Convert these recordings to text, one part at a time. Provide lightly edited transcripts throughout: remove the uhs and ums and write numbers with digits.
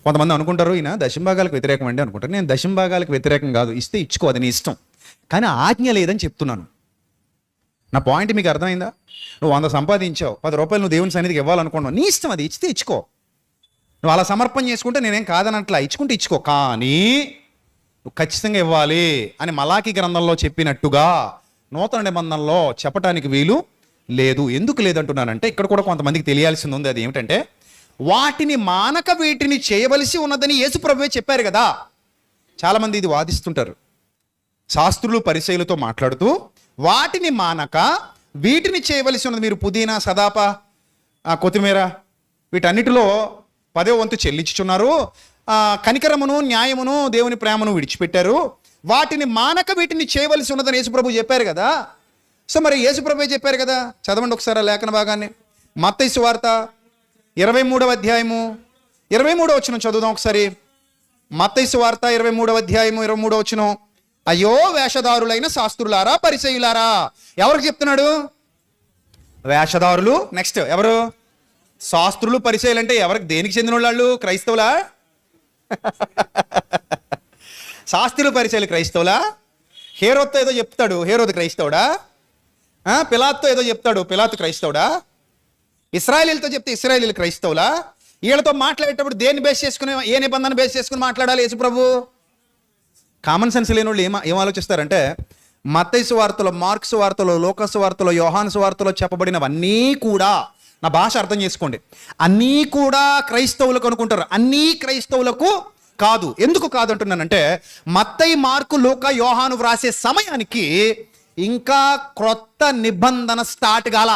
కొంతమంది అనుకుంటారు, ఈయన దశంభాగాలకు వ్యతిరేకం అండి అనుకుంటారు. నేను దశంభాగాలకు వ్యతిరేకం కాదు, ఇస్తే ఇచ్చుకో, అది నీ ఇష్టం, కానీ ఆజ్ఞ లేదని చెప్తున్నాను. నా పాయింట్ మీకు అర్థమైందా? నువ్వు 100 సంపాదించావు, 10 రూపాయలు నువ్వు దేవుని సన్నిధికి ఇవ్వాలనుకున్నావు, నీ ఇష్టం, అది ఇచ్చితే ఇచ్చుకో. నువ్వు అలా సమర్పణ చేసుకుంటే నేనేం కాదనట్లా, ఇచ్చుకుంటే ఇచ్చుకో, కానీ నువ్వు ఖచ్చితంగా ఇవ్వాలి అని మలాకి గ్రంథంలో చెప్పినట్టుగా నూతన నిబంధనలో చెప్పడానికి వీలు లేదు. ఎందుకు లేదంటున్నానంటే ఇక్కడ కూడా కొంతమందికి తెలియాల్సింది ఉంది. అది ఏమిటంటే, వాటిని మానక వీటిని చేయవలసి ఉన్నదని యేసుప్రభువే చెప్పారు కదా. చాలామంది ఇది వాదిస్తుంటారు. శాస్త్రులు పరిసయ్యులతో మాట్లాడుతూ వాటిని మానక వీటిని చేయవలసి ఉన్నది. మీరు పుదీనా, సదాప, కొత్తిమీర వీటన్నిటిలో 10వ వంతు చెల్లించుచున్నారు, కనికరమును, న్యాయమును, దేవుని ప్రేమను విడిచిపెట్టారు, వాటిని మానక వీటిని చేయవలసి ఉన్నదని యేసుప్రభు చెప్పారు కదా. సో మరి యేసుప్రభువే చెప్పారు కదా. చదవండి ఒకసారి లేఖన భాగాన్ని. మత్తయి సువార్త 23వ అధ్యాయము 23వ వచనం చదువుదాం ఒకసారి. మత్తయి సువార్త 23వ అధ్యాయము 23వ వచనం. అయ్యో వేషధారులైన శాస్త్రులారా, పరిసయ్యులారా. ఎవరికి చెప్తున్నాడు? వేషధారులు. నెక్స్ట్ ఎవరు? శాస్త్రులు, పరిసయ్యులు. అంటే ఎవరికి, దేనికి చెందిన వాళ్ళు? క్రైస్తవులా? శాస్త్రులు, పరిసయ్యులు క్రైస్తవులా? హేరోద్తో ఏదో చెప్తాడు, హేరోదు క్రైస్తవుడా? పిలాత్తో ఏదో చెప్తాడు, పిలాతు క్రైస్తవుడా? ఇశ్రాయేలీలతో చెప్తే ఇశ్రాయేలీలు క్రైస్తవులా? వీళ్ళతో మాట్లాడేటప్పుడు దేన్ని బేస్ చేసుకుని, ఏ నిబంధన బేస్ చేసుకుని మాట్లాడాలి యేసుప్రభు? కామన్ సెన్స్ లేని వాళ్ళు ఏం ఆలోచిస్తారంటే, మత్తయి సువార్తలో, మార్కు సువార్తలో, లూకా సువార్తలో, యోహాను సువార్తలో చెప్పబడినవన్నీ కూడా, నా భాష అర్థం చేసుకోండి, అన్నీ కూడా క్రైస్తవులకు అనుకుంటారు. అన్నీ క్రైస్తవులకు కాదు. ఎందుకు కాదు అంటున్నానంటే, మత్తయి, మార్కు, లూకా, యోహాను వ్రాసే సమయానికి ఇంకా క్రొత్త నిబంధన స్టార్ట్ కాల.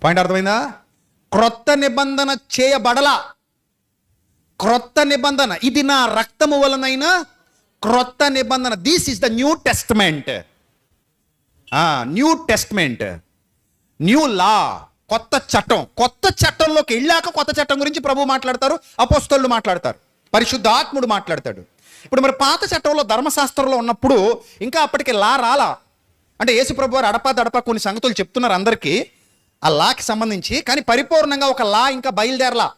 పాయింట్ అర్థమైందా? క్రొత్త నిబంధన చేయబడలా. క్రొత్త నిబంధన, ఇది నా రక్తము వలనైన క్రొత్త నిబంధన. This is the new testament. New testament, new లా, కొత్త చట్టం. కొత్త చట్టంలోకి వెళ్ళాక కొత్త చట్టం గురించి ప్రభు మాట్లాడతారు, అపోస్తలులు మాట్లాడతారు, పరిశుద్ధాత్ముడు మాట్లాడతాడు. ఇప్పుడు మరి పాత చట్టంలో, ధర్మశాస్త్రంలో ఉన్నప్పుడు ఇంకా అప్పటికి లా రాలా. అంటే యేసుప్రభు వారు అడపా కొన్ని సంగతులు చెప్తున్నారు అందరికీ ఆ లాకి సంబంధించి, కానీ పరిపూర్ణంగా ఒక లా ఇంకా బయలుదేరలా.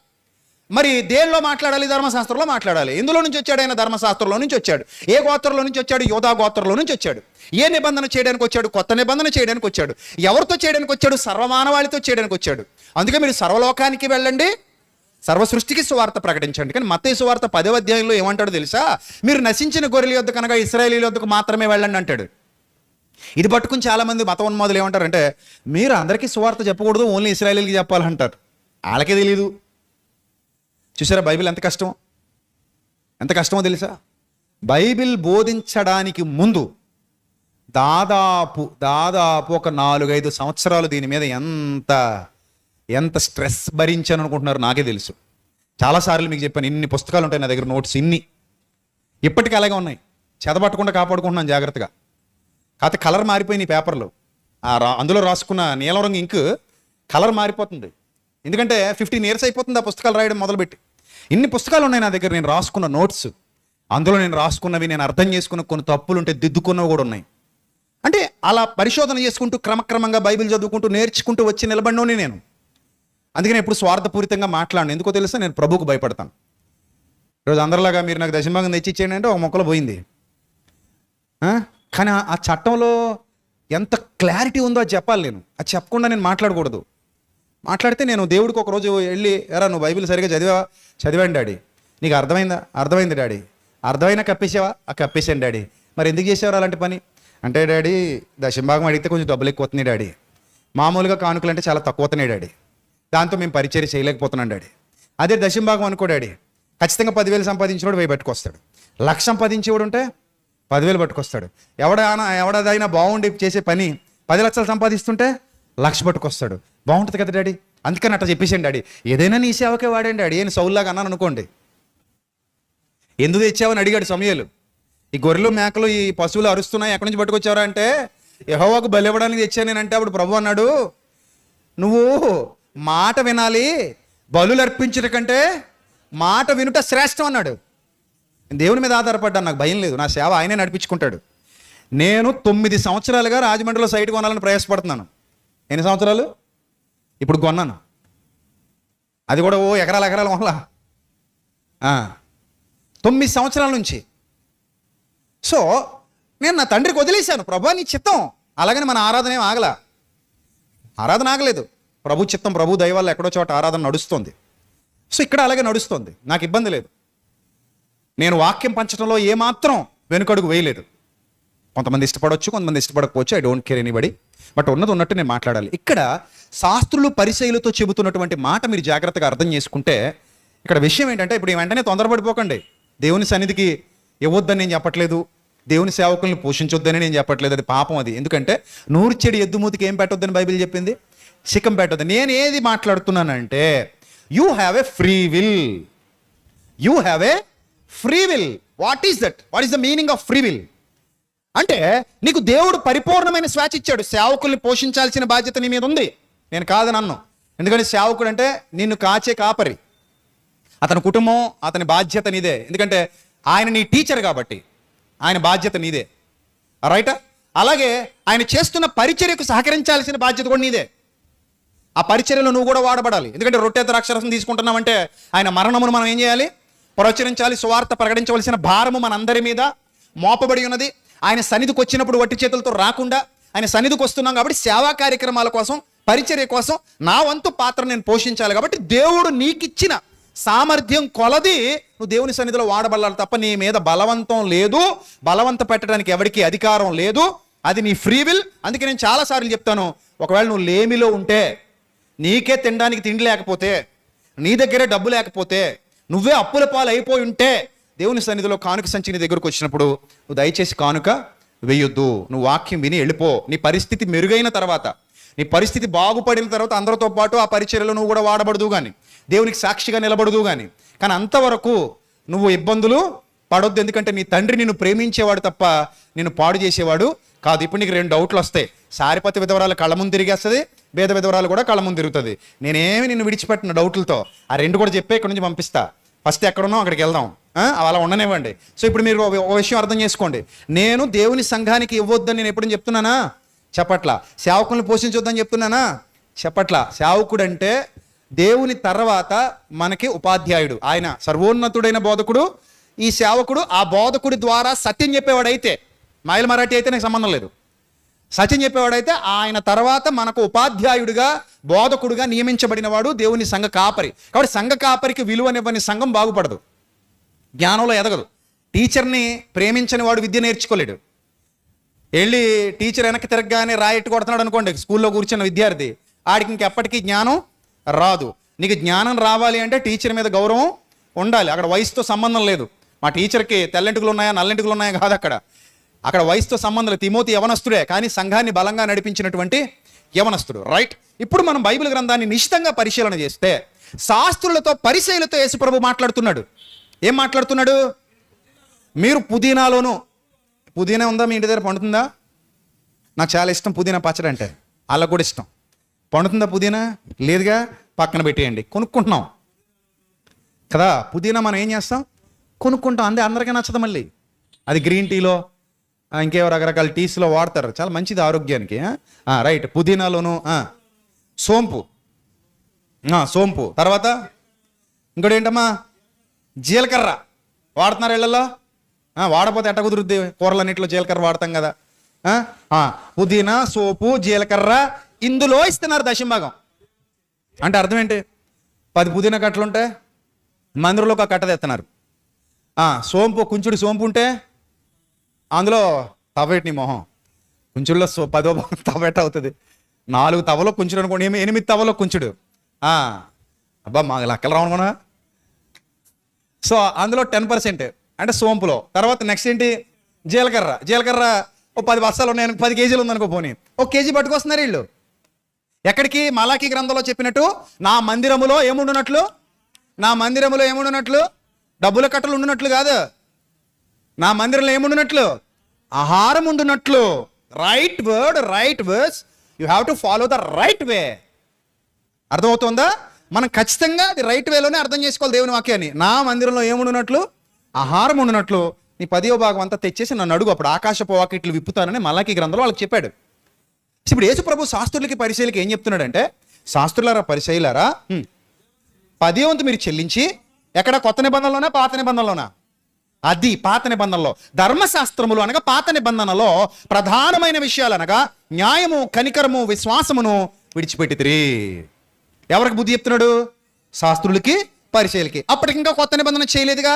మరి దేనిలో మాట్లాడాలి? ధర్మశాస్త్రంలో మాట్లాడాలి. ఎందులో నుంచి వచ్చాడు ఆయన? ధర్మశాస్త్రంలో నుంచి వచ్చాడు. ఏ గోత్రంలో నుంచి వచ్చాడు? యోధా గోత్రంలో నుంచి వచ్చాడు. ఏ నిబంధన చేయడానికి వచ్చాడు? కొత్త నిబంధన చేయడానికి వచ్చాడు. ఎవరితో చేయడానికి వచ్చాడు? సర్వమానవాళితో చేయడానికి వచ్చాడు. అందుకే మీరు సర్వలోకానికి వెళ్ళండి, సర్వ సృష్టికి సువార్త ప్రకటించండి. కానీ మత్తయి సువార్త 10వ అధ్యాయంలో ఏమంటాడో తెలుసా? మీరు నశించిన గొర్రెల యొద్దకు కనుక ఇశ్రాయేలీయుల యొద్దకు మాత్రమే వెళ్ళండి అంటాడు. ఇది పట్టుకుని చాలామంది మతోన్మాదులు ఏమంటారంటే, మీరు అందరికీ సువార్త చెప్పకూడదు, ఓన్లీ ఇశ్రాయేలీయులకి చెప్పాలంటారు. వాళ్ళకే తెలియదు. చూసారా బైబిల్ ఎంత కష్టమో? ఎంత కష్టమో తెలుసా? బైబిల్ బోధించడానికి ముందు దాదాపు ఒక 4-5 సంవత్సరాలు దీని మీద ఎంత స్ట్రెస్ భరించాను అనుకుంటున్నారు నాకే తెలుసు. చాలాసార్లు మీకు చెప్పాను, ఇన్ని పుస్తకాలు ఉంటాయి నా దగ్గర, నోట్స్ ఇన్ని ఇప్పటికీ అలాగే ఉన్నాయి. చెదపట్టకుండా కాపాడుకుంటున్నాను జాగ్రత్తగా. కాకపోతే కలర్ మారిపోయినాయి పేపర్లు. అందులో రాసుకున్న నీలం రంగు ఇంక్ కలర్ మారిపోతుంది. ఎందుకంటే 15 years అయిపోతుంది ఆ పుస్తకాలు రాయడం మొదలుపెట్టి. ఇన్ని పుస్తకాలు ఉన్నాయి నా దగ్గర, నేను రాసుకున్న నోట్స్. అందులో నేను రాసుకున్నవి, నేను అర్థం చేసుకున్న కొన్ని తప్పులు ఉంటే దిద్దుకున్నవి కూడా ఉన్నాయి. అంటే అలా పరిశోధన చేసుకుంటూ క్రమక్రమంగా బైబిల్ చదువుకుంటూ నేర్చుకుంటూ వచ్చి నిలబడినోని నేను. అందుకని ఎప్పుడు స్వార్థపూరితంగా మాట్లాడను. ఎందుకో తెలుసా? నేను ప్రభువుకు భయపడతాను. ఈరోజు అందరిలాగా మీరు నాకు దశంభాగం తెచ్చిచ్చేయండి అంటే ఒక మొక్కలో పోయింది. కానీ ఆ చట్టంలో ఎంత క్లారిటీ ఉందో అది చెప్పాలి. నేను అది చెప్పకుండా నేను మాట్లాడకూడదు. మాట్లాడితే నేను దేవుడికి ఒకరోజు వెళ్ళి, ఎరా నువ్వు బైబిల్ సరిగా చదివాను డాడీ, నీకు అర్థమైంది డాడీ, అర్థమైనా కప్పేసావా? కప్పేసాను డాడీ. మరి ఎందుకు చేసేవారు అలాంటి పని అంటే, డాడీ దశంభాగం అడిగితే కొంచెం డబ్బులు ఎక్కువ అవుతున్నాయి డాడీ, మామూలుగా కానుకలు అంటే చాలా తక్కువ అవుతున్నాయి డాడీ, దాంతో మేము పరిచర్య చేయలేకపోతున్నాం డాడీ. అదే దశంభాగం అనుకో డాడీ, ఖచ్చితంగా 10,000 సంపాదించినోడు 1000 పట్టుకొస్తాడు, 1,00,000 సంపాదించేవాడు ఉంటే 10,000 పట్టుకొస్తాడు. ఎవడదైనా బాగుండి చేసే పని 10 లక్షలు సంపాదిస్తుంటే 1,00,000 పట్టుకొస్తాడు. బాగుంటుంది కదా డాడీ. అందుకని అట్లా చెప్పేసాను డాడీ. ఏదైనా నీ సేవకే వాడండి డాడీ అని సౌల్లాగా అన్నాను అనుకోండి. ఎందుకు తెచ్చావని అడిగాడు సమూయేలు. ఈ గొర్రెలు, మేకలు, ఈ పశువులు అరుస్తున్నాయి, ఎక్కడి నుంచి పట్టుకొచ్చారా అంటే, యెహోవాకు బలి ఇవ్వడానికి తెచ్చాను నేనంటే, అప్పుడు ప్రభు అన్నాడు, నువ్వు మాట వినాలి, బలులు అర్పించట కంటే మాట వినుట శ్రేష్టం అన్నాడు. దేవుని మీద ఆధారపడ్డాను, నాకు భయం లేదు, నా సేవ ఆయనే నడిపించుకుంటాడు. నేను 9 సంవత్సరాలుగా రాజమండ్రిలో సైట్ కొనాలని ప్రయాసపడుతున్నాను. ఎన్ని సంవత్సరాలు? ఇప్పుడు కొన్నాను. అది కూడా ఎకరాల వల్ల 9 సంవత్సరాల నుంచి. సో నేను నా తండ్రికి వదిలేశాను, ప్రభు నీ చిత్తం. అలాగని మన ఆరాధన ఏం ఆగలా, ఆరాధన ఆగలేదు. ప్రభు చిత్తం, ప్రభు దయ వల్ల ఎక్కడో చోట ఆరాధన నడుస్తుంది. సో ఇక్కడ అలాగే నడుస్తుంది, నాకు ఇబ్బంది లేదు. నేను వాక్యం పంచడంలో ఏమాత్రం వెనుకడుగు వేయలేదు. కొంతమంది ఇష్టపడవచ్చు, కొంతమంది ఇష్టపడకపోవచ్చు, I don't care anybody. But ఉన్నది ఉన్నట్టు నేను మాట్లాడాలి. ఇక్కడ శాస్త్రులు పరిసయ్యులతో చెబుతున్నటువంటి మాట మీరు జాగ్రత్తగా అర్థం చేసుకుంటే, ఇక్కడ విషయం ఏంటంటే, ఇప్పుడు వెంటనే తొందరపడిపోకండి. దేవుని సన్నిధికి ఇవ్వొద్దని నేను చెప్పట్లేదు, దేవుని సేవకుల్ని పోషించొద్దని నేను చెప్పట్లేదు, అది పాపం. అది ఎందుకంటే నూర్చెడి ఎద్దుమూతికి ఏం పెట్టొద్దని బైబిల్ చెప్పింది, శిఖం పెట్టొద్దు. నేను ఏది మాట్లాడుతున్నానంటే, you have a free will. You have a free will. What is that? What is the meaning of free will? అంటే నీకు దేవుడు పరిపూర్ణమైన స్వేచ్ఛ ఇచ్చాడు. సేవకుల్ని పోషించాల్సిన బాధ్యత నీ మీద ఉంది, నేను కాదని అన్ను. ఎందుకంటే సేవకుడు అంటే నిన్ను కాచే కాపరి, అతని కుటుంబం, అతని బాధ్యత నీదే. ఎందుకంటే ఆయన నీ టీచర్ కాబట్టి ఆయన బాధ్యత నీదే, రైటా? అలాగే ఆయన చేస్తున్న పరిచర్యకు సహకరించాల్సిన బాధ్యత కూడా నీదే. ఆ పరిచర్యలో నువ్వు కూడా వాడబడాలి. ఎందుకంటే రొట్టె ద్రాక్షరసం తీసుకుంటున్నామంటే ఆయన మరణమును మనం ఏం చేయాలి? ప్రచురించాలి. సువార్త ప్రకటించవలసిన భారము మన అందరి మీద మోపబడి ఉన్నది. ఆయన సన్నిధికి వచ్చినప్పుడు వట్టి చేతులతో రాకుండా ఆయన సన్నిధికి వస్తున్నాం కాబట్టి సేవా కార్యక్రమాల కోసం, పరిచర్య కోసం నా వంతు పాత్ర నేను పోషించాలి. కాబట్టి దేవుడు నీకిచ్చిన సామర్థ్యం కొలది నువ్వు దేవుని సన్నిధిలో వాడబడాలి తప్ప నీ మీద బలవంతం లేదు, బలవంత పెట్టడానికి ఎవరికి అధికారం లేదు. అది నీ ఫ్రీ విల్. అందుకే నేను చాలాసార్లు చెప్తాను, ఒకవేళ నువ్వు లేమిలో ఉంటే, నీకే తినడానికి తిండి లేకపోతే, నీ దగ్గరే డబ్బు లేకపోతే, నువ్వే అప్పుల పాలు అయిపోయి ఉంటే, దేవుని సన్నిధిలో కానుక సంచి నీ దగ్గరకు వచ్చినప్పుడు నువ్వు దయచేసి కానుక వేయొద్దు. నువ్వు వాక్యం విని వెళ్ళిపో. నీ పరిస్థితి మెరుగైన తర్వాత, నీ పరిస్థితి బాగుపడిన తర్వాత అందరితో పాటు ఆ పరిచర్యలో నువ్వు కూడా వాడబడదు కానీ, దేవునికి సాక్షిగా నిలబడదు కానీ అంతవరకు నువ్వు ఇబ్బందులు పడొద్దు. ఎందుకంటే నీ తండ్రి నిన్ను ప్రేమించేవాడు తప్ప నిన్ను పాడు చేసేవాడు కాదు. ఇప్పుడు నీకు 2 డౌట్లు వస్తాయి. సారిపతి విధవరాలు కళ్ళ ముందు తిరిగేస్తుంది, భేద విధవరాలు కూడా కళ్ళ ముందు తిరుగుతుంది. నేనేమి నిన్ను విడిచిపెట్టిన డౌట్లతో ఆ 2 కూడా చెప్పే ఇక్కడ నుంచి పంపిస్తా. ఫస్ట్ ఎక్కడున్నావు అక్కడికి వెళ్దాం, అలా ఉండనివ్వండి. సో ఇప్పుడు మీరు ఓ విషయం అర్థం చేసుకోండి. నేను దేవుని సంఘానికి ఇవ్వొద్దని నేను ఎప్పుడు చెప్తున్నానా? చెప్పట్లా. సేవకుల్ని పోషించొద్దని చెప్తున్నానా? చెప్పట్లా. సేవకుడు అంటే దేవుని తర్వాత మనకి ఉపాధ్యాయుడు. ఆయన సర్వోన్నతుడైన బోధకుడు. ఈ సేవకుడు ఆ బోధకుడి ద్వారా సత్యం చెప్పేవాడైతే, మాయల మరాఠీ అయితే నాకు సంబంధం లేదు, సత్యం చెప్పేవాడైతే ఆయన తర్వాత మనకు ఉపాధ్యాయుడిగా, బోధకుడుగా నియమించబడిన వాడు దేవుని సంఘ కాపరి. కాబట్టి సంఘ కాపరికి విలువనివ్వని సంఘం బాగుపడదు, జ్ఞానంలో ఎదగదు. టీచర్ని ప్రేమించని వాడు విద్య నేర్చుకోలేడు. వెళ్ళి టీచర్ వెనక్కి తిరగగానే రాయెట్టు కొడుతున్నాడు అనుకోండి, స్కూల్లో కూర్చున్న విద్యార్థి, ఆడికి ఇంకెప్పటికీ జ్ఞానం రాదు. నీకు జ్ఞానం రావాలి అంటే టీచర్ మీద గౌరవం ఉండాలి. అక్కడ వయసుతో సంబంధం లేదు. మా టీచర్కి తెల్లంటికలు ఉన్నాయా నల్లంటికలు ఉన్నాయా కాదు, అక్కడ వయసుతో సంబంధం లేదు. తిమోతి యవనస్తుడే, కానీ సంఘాన్ని బలంగా నడిపించినటువంటి యవనస్తుడు, రైట్? ఇప్పుడు మనం బైబిల్ గ్రంథాన్ని నిశ్చితంగా పరిశీలన చేస్తే, శాస్త్రులతో పరిసయ్యులతో యేసుప్రభు మాట్లాడుతున్నాడు. ఏం మాట్లాడుతున్నాడు? మీరు పుదీనాలోను, పుదీనా ఉందా మీ ఇంటి దగ్గర? పండుతుందా? నాకు చాలా ఇష్టం పుదీనా పచ్చడి అంటే, వాళ్ళకు కూడా ఇష్టం. పండుతుందా పుదీనా? లేదుగా, పక్కన పెట్టేయండి. కొనుక్కుంటున్నాం కదా పుదీనా, మనం ఏం చేస్తాం? కొనుక్కుంటాం. అందే అందరికీ నచ్చదు. మళ్ళీ అది గ్రీన్ టీలో, ఇంకేవో రకరకాల టీస్లో వాడతారు, చాలా మంచిది ఆరోగ్యానికి, రైట్? పుదీనాలోను సోంపు, సోంపు తర్వాత ఇంకోటి ఏంటమ్మా? జీలకర్ర వాడుతున్నారు ఇళ్లలో. వాడపోతే ఎట్ట కుదురుద్ది? కూరలన్నింటిలో జీలకర్ర వాడతాం కదా. పుదీనా, సోపు, జీలకర్ర ఇందులో ఇస్తున్నారు దశంభాగం. అంటే అర్థం ఏంటి? 10 పుదీనా కట్టలు ఉంటే మందిరంలో ఒక కట్ట తెస్తున్నారు. సోంపు, కుంచుడు సోంపు ఉంటే అందులో తవ్వేటి నీ మొహం, కుంచుడులో 10వ తవ్వేట అవుతుంది. 4 తవలో కుంచుడు అనుకోండి, 8 తవలో కుంచుడు. అబ్బా మా లెక్కలు రావనుకున్నా. సో అందులో 10% అంటే సోంపులో. తర్వాత నెక్స్ట్ ఏంటి? జీలకర్ర. జీలకర్ర ఓ 10 బస్తాలు ఉన్నాయి, 10 కేజీలు ఉందనుకో, పోనీ 1 కేజీ పట్టుకొస్తున్నారు వీళ్ళు. ఎక్కడికి? మలాకీ గ్రంథంలో చెప్పినట్టు నా మందిరములో ఏముండునట్లు, నా మందిరములో ఏముండునట్లు? డబ్బుల కట్టలు ఉండునట్లు కాదు, నా మందిరంలో ఏముండునట్లు? ఆహారం ఉండునట్లు. Right word, right words. You have to follow the right way. అర్థమవుతుందా? మనం ఖచ్చితంగా అది రైట్ వేలోనే అర్థం చేసుకోవాలి దేవుని వాక్యాన్ని. నా మందిరంలో ఏముండునట్లు? ఆహారం ఉండునట్లు. నీ 10వ భాగం అంతా తెచ్చేసి నన్ను అడుగు, అప్పుడు ఆకాశపు వాకిట్లు విప్పుతానని మలాకీ గ్రంథంలో వాళ్ళకి చెప్పాడు. ఇప్పుడు యేసు ప్రభు శాస్త్రులకి పరిచయులకి ఏం చెప్తున్నాడంటే, శాస్త్రులారా పరిచయులారా, 10వ వంతు మీరు చెల్లించి, ఎక్కడ కొత్త నిబంధనలోనా పాత నిబంధనలోనా? అది పాత నిబంధనలో. ధర్మశాస్త్రములు అనగా పాత నిబంధనలో ప్రధానమైన విషయాలు అనగా న్యాయము, కనికరము, విశ్వాసమును విడిచిపెట్టితిరి. ఎవరికి బుద్ధి చెప్తున్నాడు? శాస్త్రులకి, పరిచయులకి. అప్పటికి ఇంకా కొత్త నిబంధన చేయలేదుగా.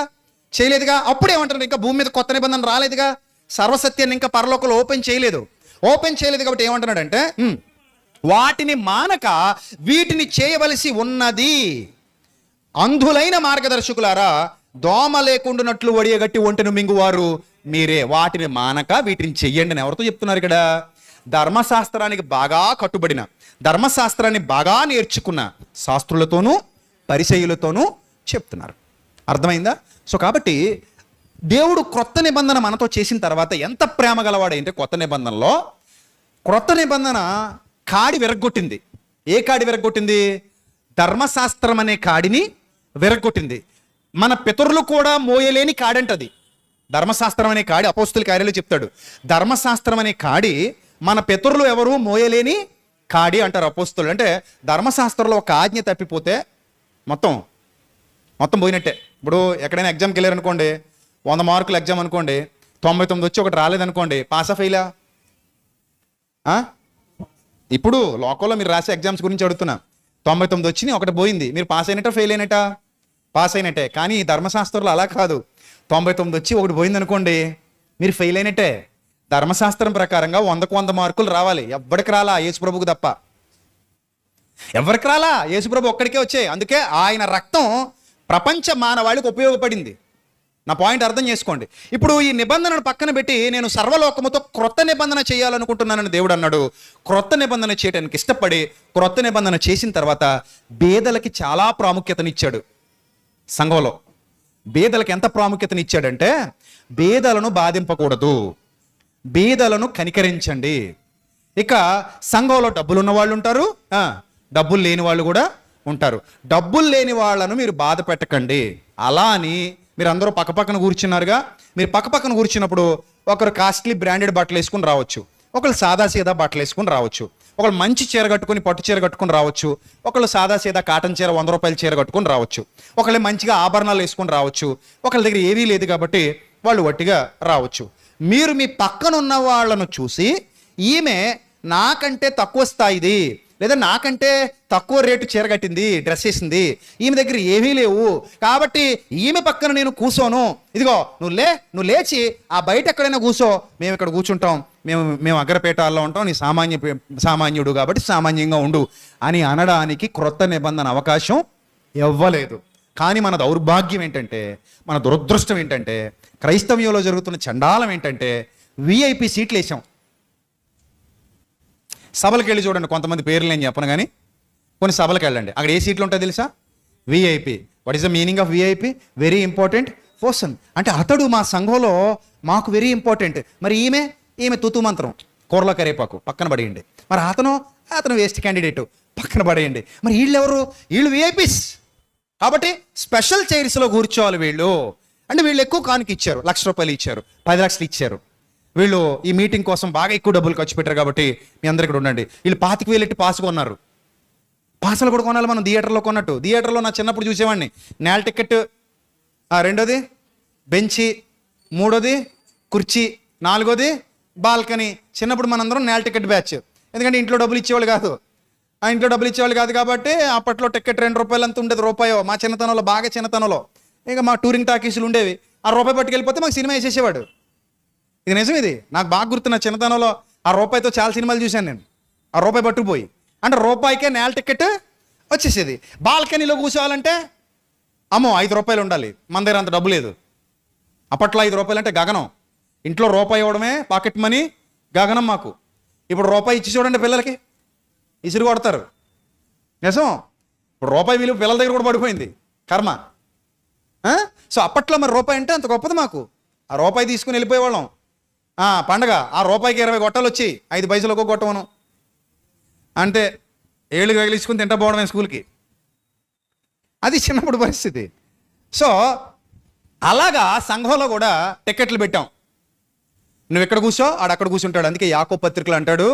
అప్పుడు ఏమంటారు? ఇంకా భూమి మీద కొత్త నిబంధన రాలేదుగా, సర్వసత్యాన్ని ఇంకా పరలోకంలో ఓపెన్ చేయలేదు కాబట్టి ఏమంటున్నాడంటే, వాటిని మానక వీటిని చేయవలసి ఉన్నది. అంధులైన మార్గదర్శకులారా, దోమ లేకుండానట్లు వడియగట్టి ఒంటెను మింగువారు మీరే. వాటిని మానక వీటిని చెయ్యండి అని ఎవరితో చెప్తున్నారు ఇక్కడ? ధర్మశాస్త్రానికి బాగా కట్టుబడిన, ధర్మశాస్త్రాన్ని బాగా నేర్చుకున్న శాస్త్రులతోనూ పరిచయులతోనూ చెప్తున్నారు. అర్థమైందా? సో కాబట్టి దేవుడు క్రొత్త నిబంధన మనతో చేసిన తర్వాత ఎంత ప్రేమ గలవాడంటే, క్రొత్త నిబంధన కాడి విరగ్గొట్టింది. ఏ కాడి విరగ్గొట్టింది? ధర్మశాస్త్రం అనే కాడిని విరగ్గొట్టింది. మన పితరులు కూడా మోయలేని కాడంటది ధర్మశాస్త్రం అనే కాడి. అపోస్తుల కార్యాలు చెప్తాడు, ధర్మశాస్త్రం అనే కాడి మన పితరులు ఎవరు మోయలేని కాడి అంటారు అపోస్తులు. అంటే ధర్మశాస్త్రంలో ఒక ఆజ్ఞ తప్పిపోతే మొత్తం పోయినట్టే. ఇప్పుడు ఎక్కడైనా ఎగ్జామ్కి వెళ్ళారనుకోండి, 100 మార్కులు ఎగ్జామ్ అనుకోండి, 99 వచ్చి ఒకటి రాలేదనుకోండి, పాసా ఫెయిలా? ఇప్పుడు లోకల్లో మీరు రాసే ఎగ్జామ్స్ గురించి అడుగుతున్నా. 99 వచ్చినాయి, ఒకటి పోయింది, మీరు పాస్ అయినట్ట ఫెయిల్ అయినట్ట? పాస్ అయినట్టే. కానీ ఈ ధర్మశాస్త్రంలో అలా కాదు. 99 వచ్చి ఒకటి పోయింది అనుకోండి, మీరు ఫెయిల్ అయినట్టే. ధర్మశాస్త్రం ప్రకారంగా 100కు 100 మార్కులు రావాలి. ఎవ్వడికి రాలా, యేసుప్రభుకు తప్ప. ఎవరికి రాలా, యేసుప్రభు ఒక్కడికే వచ్చాయి. అందుకే ఆయన రక్తం ప్రపంచ మానవాళికి ఉపయోగపడింది. నా పాయింట్ అర్థం చేసుకోండి. ఇప్పుడు ఈ నిబంధనను పక్కన పెట్టి నేను సర్వలోకముతో క్రొత్త నిబంధన చేయాలనుకుంటున్నానని దేవుడు అన్నాడు. క్రొత్త నిబంధన చేయడానికి ఇష్టపడి క్రొత్త నిబంధన చేసిన తర్వాత బేదలకి చాలా ప్రాముఖ్యతనిచ్చాడు. సంఘంలో బేదలకు ఎంత ప్రాముఖ్యతనిచ్చాడంటే, బేదలను బాధింపకూడదు, బేదలను కనికరించండి. ఇక సంఘంలో డబ్బులు ఉన్న వాళ్ళు ఉంటారు, డబ్బులు లేని వాళ్ళు కూడా ఉంటారు. డబ్బులు లేని వాళ్ళను మీరు బాధ పెట్టకండి. అలా అని మీరు అందరూ పక్కపక్కన కూర్చున్నారుగా, మీరు పక్కపక్కన కూర్చున్నప్పుడు ఒకరు కాస్ట్లీ బ్రాండెడ్ బట్టలు వేసుకుని రావచ్చు, ఒకళ్ళు సాదా సీదా బట్టలు వేసుకుని రావచ్చు, ఒకళ్ళు మంచి చీర కట్టుకుని పట్టు చీర కట్టుకుని రావచ్చు, ఒకళ్ళు సాదా సీదా కాటన్ చీర 100 రూపాయల చీర కట్టుకుని రావచ్చు, ఒకళ్ళు మంచిగా ఆభరణాలు వేసుకుని రావచ్చు, ఒకళ్ళ దగ్గర ఏవీ లేదు కాబట్టి వాళ్ళు వట్టిగా రావచ్చు. మీరు మీ పక్కన ఉన్న వాళ్ళను చూసి, ఈమె నాకంటే తక్కువ స్థాయిది, లేదా నాకంటే తక్కువ రేటు చీర కట్టింది, డ్రెస్ వేసింది, ఈమె దగ్గర ఏమీ లేవు కాబట్టి ఈమె పక్కన నేను కూర్చోను, ఇదిగో నువ్వు లేచి ఆ బయట ఎక్కడైనా కూర్చో, మేము ఇక్కడ కూర్చుంటాం, మేము అగ్రపేటాల్లో ఉంటాం, నీ సామాన్యుడు కాబట్టి సామాన్యంగా ఉండు అని అనడానికి క్రొత్త నిబంధన అవకాశం ఇవ్వలేదు. కానీ మన దౌర్భాగ్యం ఏంటంటే, మన దురదృష్టం ఏంటంటే, క్రైస్తవ్యంలో జరుగుతున్న చండాలం ఏంటంటే, విఐపి సీట్లు వేసాం. సభలకు వెళ్ళి చూడండి, కొంతమంది పేర్లు నేను చెప్పను కానీ కొన్ని సభలకు వెళ్ళండి, అక్కడ ఏ సీట్లు ఉంటాయి తెలుసా? VIP. What is the meaning of VIP? Very important person. అంటే అతడు మా సంఘంలో మాకు వెరీ ఇంపార్టెంట్. మరి ఈమె తుతు మంత్రం, కూరలో కరేపాకు, పక్కన పడేయండి. మరి అతను వేస్ట్ క్యాండిడేట్, పక్కన పడేయండి. మరి వీళ్ళు విఐపిస్ కాబట్టి స్పెషల్ చైర్స్లో కూర్చోవాలి వీళ్ళు. అంటే వీళ్ళు ఎక్కువ కానుక ఇచ్చారు, 1,00,000 రూపాయలు ఇచ్చారు, 10 లక్షలు ఇచ్చారు. వీళ్ళు ఈ మీటింగ్ కోసం బాగా ఎక్కువ డబ్బులు ఖర్చు పెట్టారు కాబట్టి మీ అందరు ఇక్కడ ఉండండి. వీళ్ళు 25,000 ఎట్టి పాస్ కొన్నారు. పాసులు కూడా కొనాలి మనం థియేటర్లో కొన్నట్టు. థియేటర్లో నా చిన్నప్పుడు చూసేవాడిని. నేల టికెట్, రెండోది బెంచి, మూడోది కుర్చీ, నాలుగోది బాల్కనీ. చిన్నప్పుడు మనందరం నేల టికెట్ బ్యాచ్. ఎందుకంటే ఇంట్లో డబ్బులు ఇచ్చేవాళ్ళు కాదు కాబట్టి అప్పట్లో టికెట్ 2 రూపాయలు అంత ఉండేది, రూపాయో. మా చిన్నతనంలో, బాగా చిన్నతనంలో ఇంకా మా టూరింగ్ టాకీసులు ఉండేవి. ఆ రూపాయి పట్టుకెళ్ళిపోతే మాకు సినిమా వేసేసేవాడు. ఇది నిజం. ఇది నాకు బాగా గుర్తు. నా చిన్నతనంలో ఆ రూపాయితో చాలా సినిమాలు చూశాను నేను. ఆ రూపాయి పట్టుకుపోయి, అంటే రూపాయికే నేల టికెట్ వచ్చేసేది. బాల్కనీలో కూర్చోవాలంటే అమ్మో 5 రూపాయలు ఉండాలి, మన దగ్గర అంత డబ్బు లేదు. అప్పట్లో 5 రూపాయలు అంటే గగనం. ఇంట్లో రూపాయి ఇవ్వడమే పాకెట్ మనీ గగనం మాకు. ఇప్పుడు రూపాయి ఇచ్చి చూడండి పిల్లలకి, ఇసురు కొడతారు. నిజం. ఇప్పుడు రూపాయి విలువ పిల్లల దగ్గర కూడా పడిపోయింది, కర్మ. సో అప్పట్లో మరి రూపాయి అంటే అంత గొప్పది మాకు. ఆ రూపాయి తీసుకుని వెళ్ళిపోయేవాళ్ళం. పండగ ఆ రూపాయికి 20 గొట్టాలు వచ్చి 5 పైసలు ఒక్కొక్క గొట్టవను, అంటే ఏళ్ళు తగిలించుకుని తింటా పోవడమే స్కూల్కి. అది చిన్నప్పుడు పరిస్థితి. సో అలాగా సంఘంలో కూడా టికెట్లు పెట్టాం. నువ్వు ఎక్కడ కూర్చో ఆడక్కడ కూర్చుంటాడు. అందుకే యాకోబు పత్రికలు అంటాడు,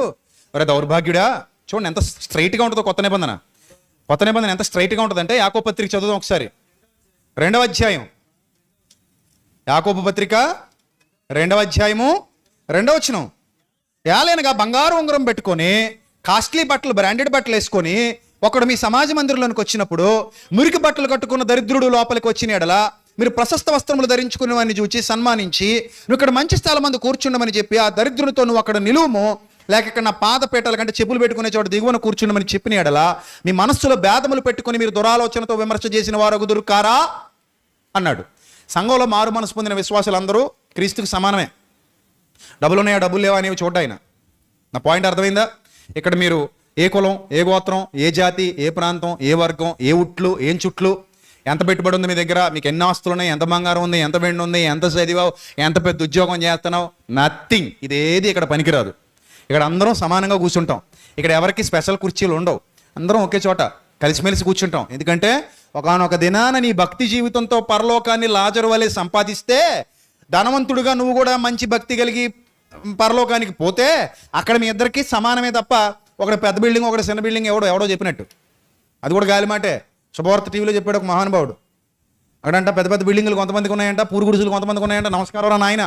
ఒరే దౌర్భాగ్యుడా, చూడండి ఎంత స్ట్రైట్గా ఉంటుందో కొత్త నిబంధన. కొత్త నిబంధన ఎంత స్ట్రైట్గా ఉంటుందంటే యాకోబు పత్రిక చదువుదాం ఒకసారి. 2వ అధ్యాయం, యాకోబు పత్రిక 2వ అధ్యాయము 2వ వచనం. ఏలైనగా బంగారు ఉంగరం పెట్టుకొని కాస్ట్లీ బట్టలు, బ్రాండెడ్ బట్టలు వేసుకొని ఒకడు మీ సమాజ మందిరంలోనికి వచ్చినప్పుడు మురికి బట్టలు కట్టుకున్న దరిద్రుడు లోపలికి వచ్చిన ఎడల మీరు ప్రశస్త వస్త్రములు ధరించుకునే వాడిని చూచి సన్మానించి నువ్వు ఇక్కడ మంచి స్థలం మందు కూర్చుండమని చెప్పి ఆ దరిద్రునితో నువ్వు అక్కడ నిలువుము, లేక ఇక్కడ నా పాదపేటల కంటే చెప్పులు పెట్టుకునే చోట దిగువన కూర్చుండమని చెప్పిన ఎడల మీ మనస్సులో భేదములు పెట్టుకుని మీరు దురాలోచనతో విమర్శ చేసిన వారు అగుదురు కారా అన్నాడు. సంఘంలో మారు మనసు పొందిన విశ్వాసులందరూ క్రీస్తుకు సమానమే. డబ్బులు ఉన్నాయా డబ్బులు లేవా అనేవి చూడ్డా ఆయన. నా పాయింట్ అర్థమైందా? ఇక్కడ మీరు ఏ కులం, ఏ గోత్రం, ఏ జాతి, ఏ ప్రాంతం, ఏ వర్గం, ఏ ఉట్లు, ఏం చుట్లు, ఎంత పెట్టుబడి ఉంది మీ దగ్గర, మీకు ఎన్ని ఆస్తులు ఉన్నాయి, ఎంత బంగారం ఉంది, ఎంత వెండి ఉంది, ఎంత చదివావు, ఎంత పెద్ద ఉద్యోగం చేస్తున్నావు, నథింగ్. ఇదేది ఇక్కడ పనికిరాదు. ఇక్కడ అందరం సమానంగా కూర్చుంటాం. ఇక్కడ ఎవరికి స్పెషల్ కుర్చీలు ఉండవు. అందరం ఒకే చోట కలిసిమెలిసి కూర్చుంటాం. ఎందుకంటే ఒకానొక దినాన నీ భక్తి జీవితంతో పరలోకాన్ని లాజరు వలె సంపాదిస్తే, ధనవంతుడుగా నువ్వు కూడా మంచి భక్తి కలిగి పరలోకానికి పోతే అక్కడ మీ ఇద్దరికి సమానమే తప్ప ఒకటి పెద్ద బిల్డింగ్ ఒకటి చిన్న బిల్డింగ్ ఎవడో చెప్పినట్టు. అది కూడా గాలి మాటే. శుభవార్త టీవీలో చెప్పాడు ఒక మహానుభావుడు. అక్కడంట పెద్ద పెద్ద బిల్డింగులు కొంతమందికి ఉన్నాయంట, పూరుగుడుసులు కొంతమందికి ఉన్నాయంట. నమస్కారం రా నాయన,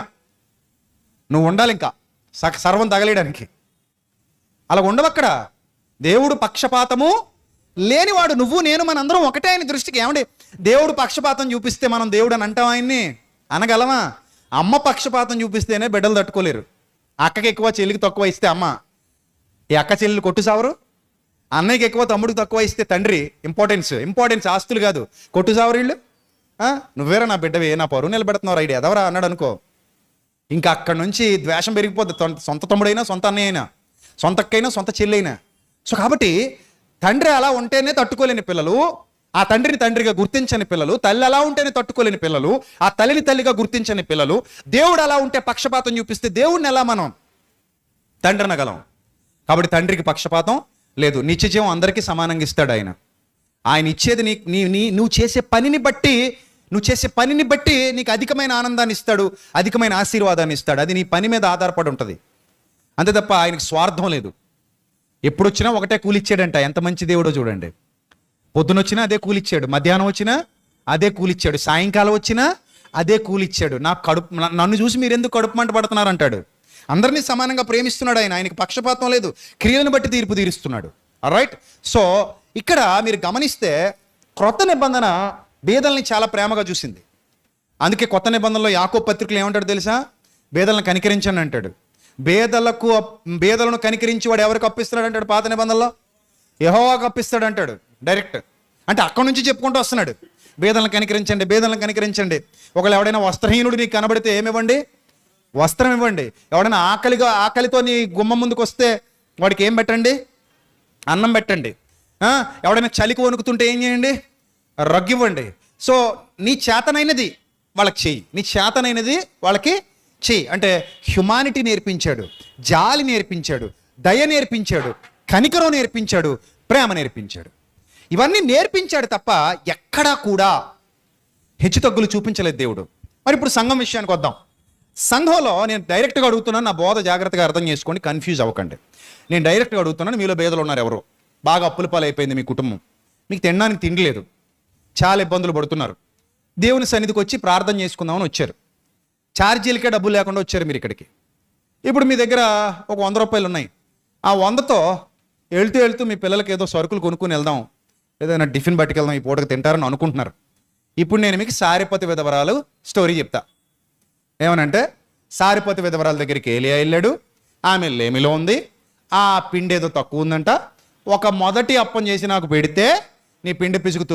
నువ్వు ఉండాలి ఇంకా సర్వం తగలేయడానికి. అలా ఉండవక్కడ. దేవుడు పక్షపాతము లేనివాడు. నువ్వు నేను మనందరం ఒకటే ఆయన దృష్టికి. ఏమండి, దేవుడు పక్షపాతం చూపిస్తే మనం దేవుడు అని అంటాం ఆయన్ని? అనగలమా? అమ్మ పక్షపాతం చూపిస్తేనే బిడ్డలు తట్టుకోలేరు. అక్కకి ఎక్కువ చెల్లికి తక్కువ ఇస్తే అమ్మ, ఈ అక్క చెల్లెలు కొట్టు సావరు. అన్నయ్యకి ఎక్కువ తమ్ముడికి తక్కువ ఇస్తే తండ్రి ఇంపార్టెన్స్ ఆస్తులు కాదు కొట్టు సావరు వీళ్ళు. నువ్వేరా నా బిడ్డవే, నా పరువు నిలబెడుతున్నావు రైడ్ ఎదవరా అన్నాడు అనుకో, ఇంకా అక్కడి నుంచి ద్వేషం పెరిగిపోద్ది. సొంత తమ్ముడైనా, సొంత అన్నయ్య అయినా, సొంత అక్కైనా, సొంత చెల్లి అయినా. సో కాబట్టి తండ్రి అలా ఉంటేనే తట్టుకోలేని పిల్లలు, ఆ తండ్రిని తండ్రిగా గుర్తించని పిల్లలు, తల్లి అలా ఉంటేనే తట్టుకోలేని పిల్లలు, ఆ తల్లిని తల్లిగా గుర్తించని పిల్లలు, దేవుడు అలా ఉంటే పక్షపాతం చూపిస్తే దేవుడిని ఎలా మనం తండ్రి అనగలం? కాబట్టి తండ్రికి పక్షపాతం లేదు. నిత్యజీవం అందరికీ సమానంగా ఇస్తాడు ఆయన. ఆయన ఇచ్చేది నువ్వు చేసే పనిని బట్టి నీకు అధికమైన ఆనందాన్ని ఇస్తాడు, అధికమైన ఆశీర్వాదాన్ని ఇస్తాడు. అది నీ పని మీద ఆధారపడి ఉంటుంది. అంతే తప్ప ఆయనకు స్వార్థం లేదు. ఎప్పుడొచ్చినా ఒకటే కూలిచ్చాడంట. ఎంత మంచి దేవుడో చూడండి. పొద్దునొచ్చినా అదే కూలిచ్చాడు, మధ్యాహ్నం వచ్చినా అదే కూలిచ్చాడు, సాయంకాలం వచ్చినా అదే కూలిచ్చాడు. నన్ను చూసి మీరు ఎందుకు కడుపు మంట పడుతున్నారు అంటాడు. అందరినీ సమానంగా ప్రేమిస్తున్నాడు ఆయన. ఆయనకి పక్షపాతం లేదు. క్రియలను బట్టి తీర్పు తీరుస్తున్నాడు. రైట్. సో ఇక్కడ మీరు గమనిస్తే క్రొత్త నిబంధన బేదల్ని చాలా ప్రేమగా చూసింది. అందుకే కొత్త నిబంధనలో యాకోబు పత్రికలు ఏమంటాడు తెలుసా? బేదలను కనికరించండి అంటాడు. బేదలను కనికరించి వాడు ఎవరికి అప్పిస్తున్నాడు అంటాడు? పాత నిబంధనలో యెహోవాకు అప్పిస్తాడు అంటాడు డైరెక్ట్. అంటే అక్కడి నుంచి చెప్పుకుంటూ వస్తున్నాడు, బేదలను కనికరించండి. ఒకవేళ ఎవడైనా వస్త్రహీనుడు నీకు కనబడితే ఏమివ్వండి? వస్త్రం ఇవ్వండి. ఎవడైనా ఆకలితో నీ గుమ్మం ముందుకు వస్తే వాడికి ఏం పెట్టండి? అన్నం పెట్టండి. ఎవడైనా చలికి వణుకుతుంటే ఏం చేయండి? రగ్గివ్వండి. సో నీ చేతనైనది వాళ్ళకి చెయ్యి. అంటే హ్యుమానిటీ నేర్పించాడు, జాలి నేర్పించాడు, దయ నేర్పించాడు, కనికరం నేర్పించాడు, ప్రేమ నేర్పించాడు. ఇవన్నీ నేర్పించాడు తప్ప ఎక్కడా కూడా హెచ్చుతగ్గులు చూపించలేదు దేవుడు. మరి ఇప్పుడు సంఘం విషయానికి వద్దాం. సంఘంలో నేను డైరెక్ట్గా అడుగుతున్నాను, నా బోధ జాగ్రత్తగా అర్థం చేసుకోండి, కన్ఫ్యూజ్ అవ్వకండి. నేను డైరెక్ట్గా అడుగుతున్నాను, మీలో బేదలు ఉన్నారు ఎవరో, బాగా అప్పుల పాలైపోయింది మీ కుటుంబం, మీకు తినడానికి తిండి లేదు, చాలా ఇబ్బందులు పడుతున్నారు. దేవుని సన్నిధికి వచ్చి ప్రార్థన చేసుకుందామని వచ్చారు. ఛార్జీలకే డబ్బులు లేకుండా వచ్చారు మీరు ఇక్కడికి. ఇప్పుడు మీ దగ్గర ఒక 100 రూపాయలు ఉన్నాయి. ఆ 100తో వెళ్తూ మీ పిల్లలకి ఏదో సరుకులు కొనుక్కుని వెళ్దాం, ఏదైనా టిఫిన్ పట్టుకెళ్దాం, ఈ పూటకి తింటారని అనుకుంటున్నారు. ఇప్పుడు నేను మీకు సారిపతి విధవరాలు స్టోరీ చెప్తా. ఏమనంటే, సారిపతి విధవరాల దగ్గరికి ఏలియా వెళ్ళాడు. ఆమె లేమిలో ఉంది, ఆ పిండి ఏదో తక్కువ ఉందంట. ఒక మొదటి అప్పం చేసి నాకు పెడితే నీ పిండి పిసుకు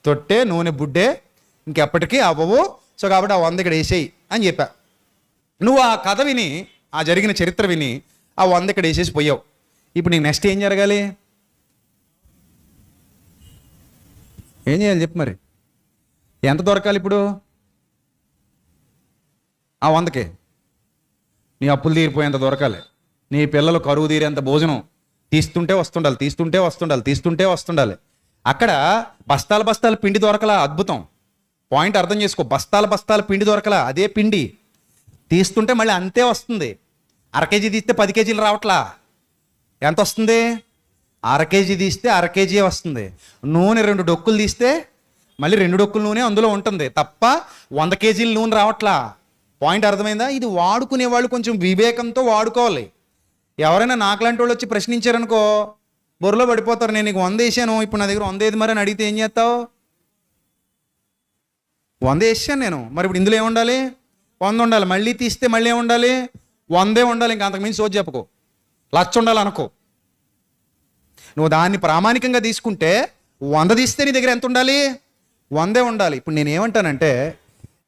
తొట్టే నూనె బుడ్డే ఇంకెప్పటికీ అవ్వవు. సో కాబట్టి ఆ 100 ఇక్కడ వేసేయి అని చెప్పా. నువ్వు ఆ కథ విని, ఆ జరిగిన చరిత్ర విని ఆ 100 ఇక్కడ వేసేసి పోయావు. ఇప్పుడు నీకు నెక్స్ట్ ఏం జరగాలి? ఏం చేయాలి చెప్పు మరి? ఎంత దొరకాలి ఇప్పుడు? ఆ 100కే నీ అప్పులు తీరిపోయేంత దొరకాలి, నీ పిల్లలు కరువు తీరేంత భోజనం తీస్తుంటే వస్తుండాలి. అక్కడ బస్తాల పిండి దొరకలా. అద్భుతం. పాయింట్ అర్థం చేసుకో. బస్తాల పిండి దొరకలా. అదే పిండి తీస్తుంటే మళ్ళీ అంతే వస్తుంది. 1/2 కేజీ తీస్తే 10 కేజీలు రావట్లా. ఎంత వస్తుంది? అర కేజీ తీస్తే అర కేజీ వస్తుంది. నూనె 2 డొక్కులు తీస్తే మళ్ళీ 2 డొక్కుల నూనె అందులో ఉంటుంది తప్ప 100 కేజీల నూనె రావట్లా. పాయింట్ అర్థమైందా? ఇది వాడుకునే వాళ్ళు కొంచెం వివేకంతో వాడుకోవాలి. ఎవరైనా నాకులాంటి వాళ్ళు వచ్చి ప్రశ్నించారనుకో, బొర్రలో పడిపోతారు. నేను నీకు 100 వేసాను, ఇప్పుడు నా దగ్గర 100 ఏది మరి అని అడిగితే ఏం చేస్తావు? 100 వేసాను నేను, మరి ఇప్పుడు ఇందులో ఏముండాలి? 100 ఉండాలి. మళ్ళీ తీస్తే మళ్ళీ ఏముండాలి? 100 ఉండాలి. ఇంకా అంతకుమించి సోచి చెప్పుకో. 1,00,000 ఉండాలి అనుకో. నువ్వు దాన్ని ప్రామాణికంగా తీసుకుంటే 100 తీస్తే నీ దగ్గర ఎంత ఉండాలి? 100 ఉండాలి. ఇప్పుడు నేనేమంటానంటే,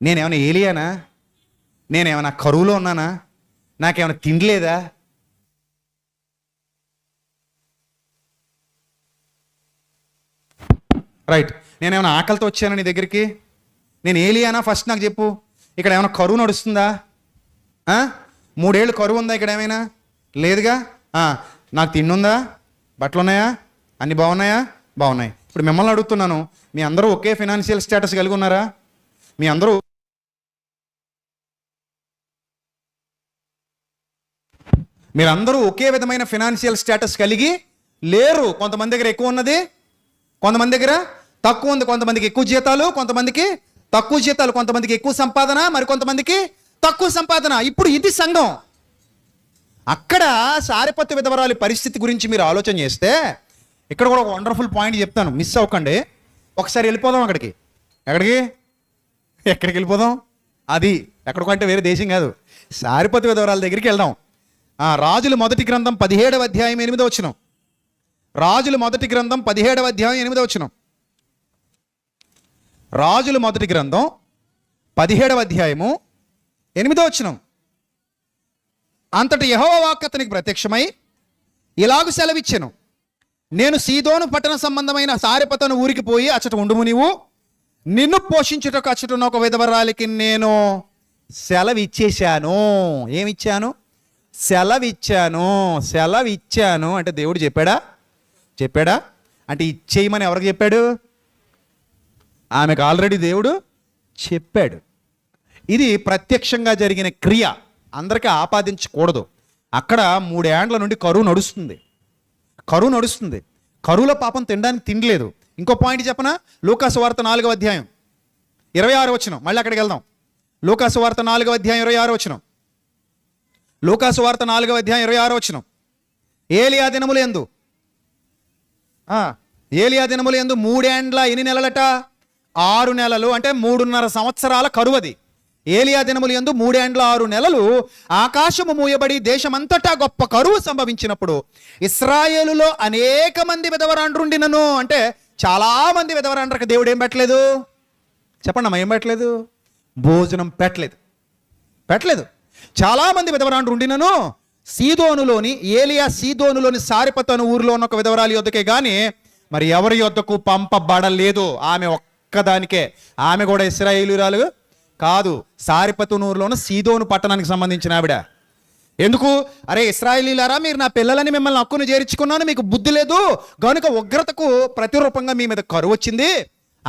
నేనేమైనా ఏలియానా? నేనేమైనా కరువులో ఉన్నానా? నాకేమైనా తిండిలేదా? రైట్, నేనేమైనా ఆకలితో వచ్చానా నీ దగ్గరికి? నేను ఏలియానా? ఫస్ట్ నాకు చెప్పు. ఇక్కడ ఏమైనా కరువు నడుస్తుందా? 3 ఏళ్ళు కరువు ఉందా ఇక్కడ? ఏమైనా లేదుగా. నాకు తిండి ఉందా? బట్టలు ఉన్నాయా? అన్నీ బాగున్నాయా? బాగున్నాయి. ఇప్పుడు మిమ్మల్ని అడుగుతున్నాను, మీ అందరూ ఒకే ఫైనాన్షియల్ స్టేటస్ కలిగి ఉన్నారా? మీరందరూ ఒకే విధమైన ఫైనాన్షియల్ స్టేటస్ కలిగి లేరు. కొంతమంది దగ్గర ఎక్కువ ఉన్నది, కొంతమంది దగ్గర తక్కువ ఉంది. కొంతమందికి ఎక్కువ జీతాలు, కొంతమందికి తక్కువ జీతాలు. కొంతమందికి ఎక్కువ సంపాదన, మరి కొంతమందికి తక్కువ సంపాదన. ఇప్పుడు ఇది సంఘం. అక్కడ సారెపత్తు విధవరాలి పరిస్థితి గురించి మీరు ఆలోచన చేస్తే, ఇక్కడ కూడా ఒక వండర్ఫుల్ పాయింట్ చెప్తాను, మిస్ అవ్వకండి. ఒకసారి వెళ్ళిపోదాం అక్కడికి. ఎక్కడికి వెళ్ళిపోదాం? అది ఎక్కడికంటే వేరే దేశం కాదు, సారెపత్తు విధవరాల దగ్గరికి వెళ్దాం. రాజుల మొదటి గ్రంథం 17వ అధ్యాయం 8వ వచనం. రాజుల మొదటి గ్రంథం 17వ అధ్యాయం 8వ వచనం. రాజుల మొదటి గ్రంథం 17వ అధ్యాయము 8వ వచనం. అంతటి యెహోవా వాక్కు అతనికి ప్రత్యక్షమై ఇలాగు సెలవిచ్చెను, నేను సీదోను పట్టణ సంబంధమైన సారెపతను ఊరికి పోయి అచ్చట ఉండుము. నీవు నిన్ను పోషించుటకు అచ్చటున్న ఒక విధవరాలికి నేను సెలవిచ్చేశాను. ఏమిచ్చాను? సెలవిచ్చాను అంటే దేవుడు చెప్పాడా అంటే ఇచ్చేయమని ఎవరికి చెప్పాడు? ఆమెకు ఆల్రెడీ దేవుడు చెప్పాడు. ఇది ప్రత్యక్షంగా జరిగిన క్రియ, అందరికీ ఆపాదించకూడదు. అక్కడ 3 ఏండ్ల నుండి కరువు నడుస్తుంది. కరువులో పాపం తినడానికి తిండిలేదు. ఇంకో పాయింట్ చెప్పనా? లూకాసు వార్త 4వ అధ్యాయం 26వ వచనం. మళ్ళీ అక్కడికి వెళ్దాం. లూకాసు వార్త 4వ అధ్యాయం 26వ వచనం. లూకాసు వార్త 4వ అధ్యాయం 26వ వచనం. ఏలియా దినములు యందు 3 ఏండ్ల ఎన్ని నెలలట? 6 నెలలు, అంటే 3.5 సంవత్సరాల కరువది. ఏలియా దినములు యందు 3 ఏండ్ల 6 నెలలు ఆకాశము మూయబడి దేశమంతటా గొప్ప కరువు సంభవించినప్పుడు ఇశ్రాయేలులో అనేక మంది విధవరాండ్రుండినను. అంటే చాలా మంది విధవరాండ్రకు దేవుడు ఏం పెట్టలేదు? చెప్పండి అమ్మా, ఏం పెట్టలేదు? భోజనం పెట్టలేదు. చాలా మంది విధవరాండ్రు ఉండినను ఏలియా సీదోనులోని సారెపతు అను ఊరిలో ఉన్న ఒక విధవరాలి యొద్దకే గాని మరి ఎవరి యొద్దకు పంపబడలేదు. ఆమె ఒక్కదానికే. ఆమె కూడా ఇశ్రాయేలీయురాలు కాదు, సారెపతునూరులోను సీదోను పట్టణానికి సంబంధించిన ఆవిడ. ఎందుకు? అరే ఇశ్రాయేలీయులారా, మీరు నా పిల్లలని మిమ్మల్ని హక్కును చేర్చుకున్నాను, మీకు బుద్ధి లేదు గనుక ఉగ్రతకు ప్రతిరూపంగా మీ మీద కరువు వచ్చింది.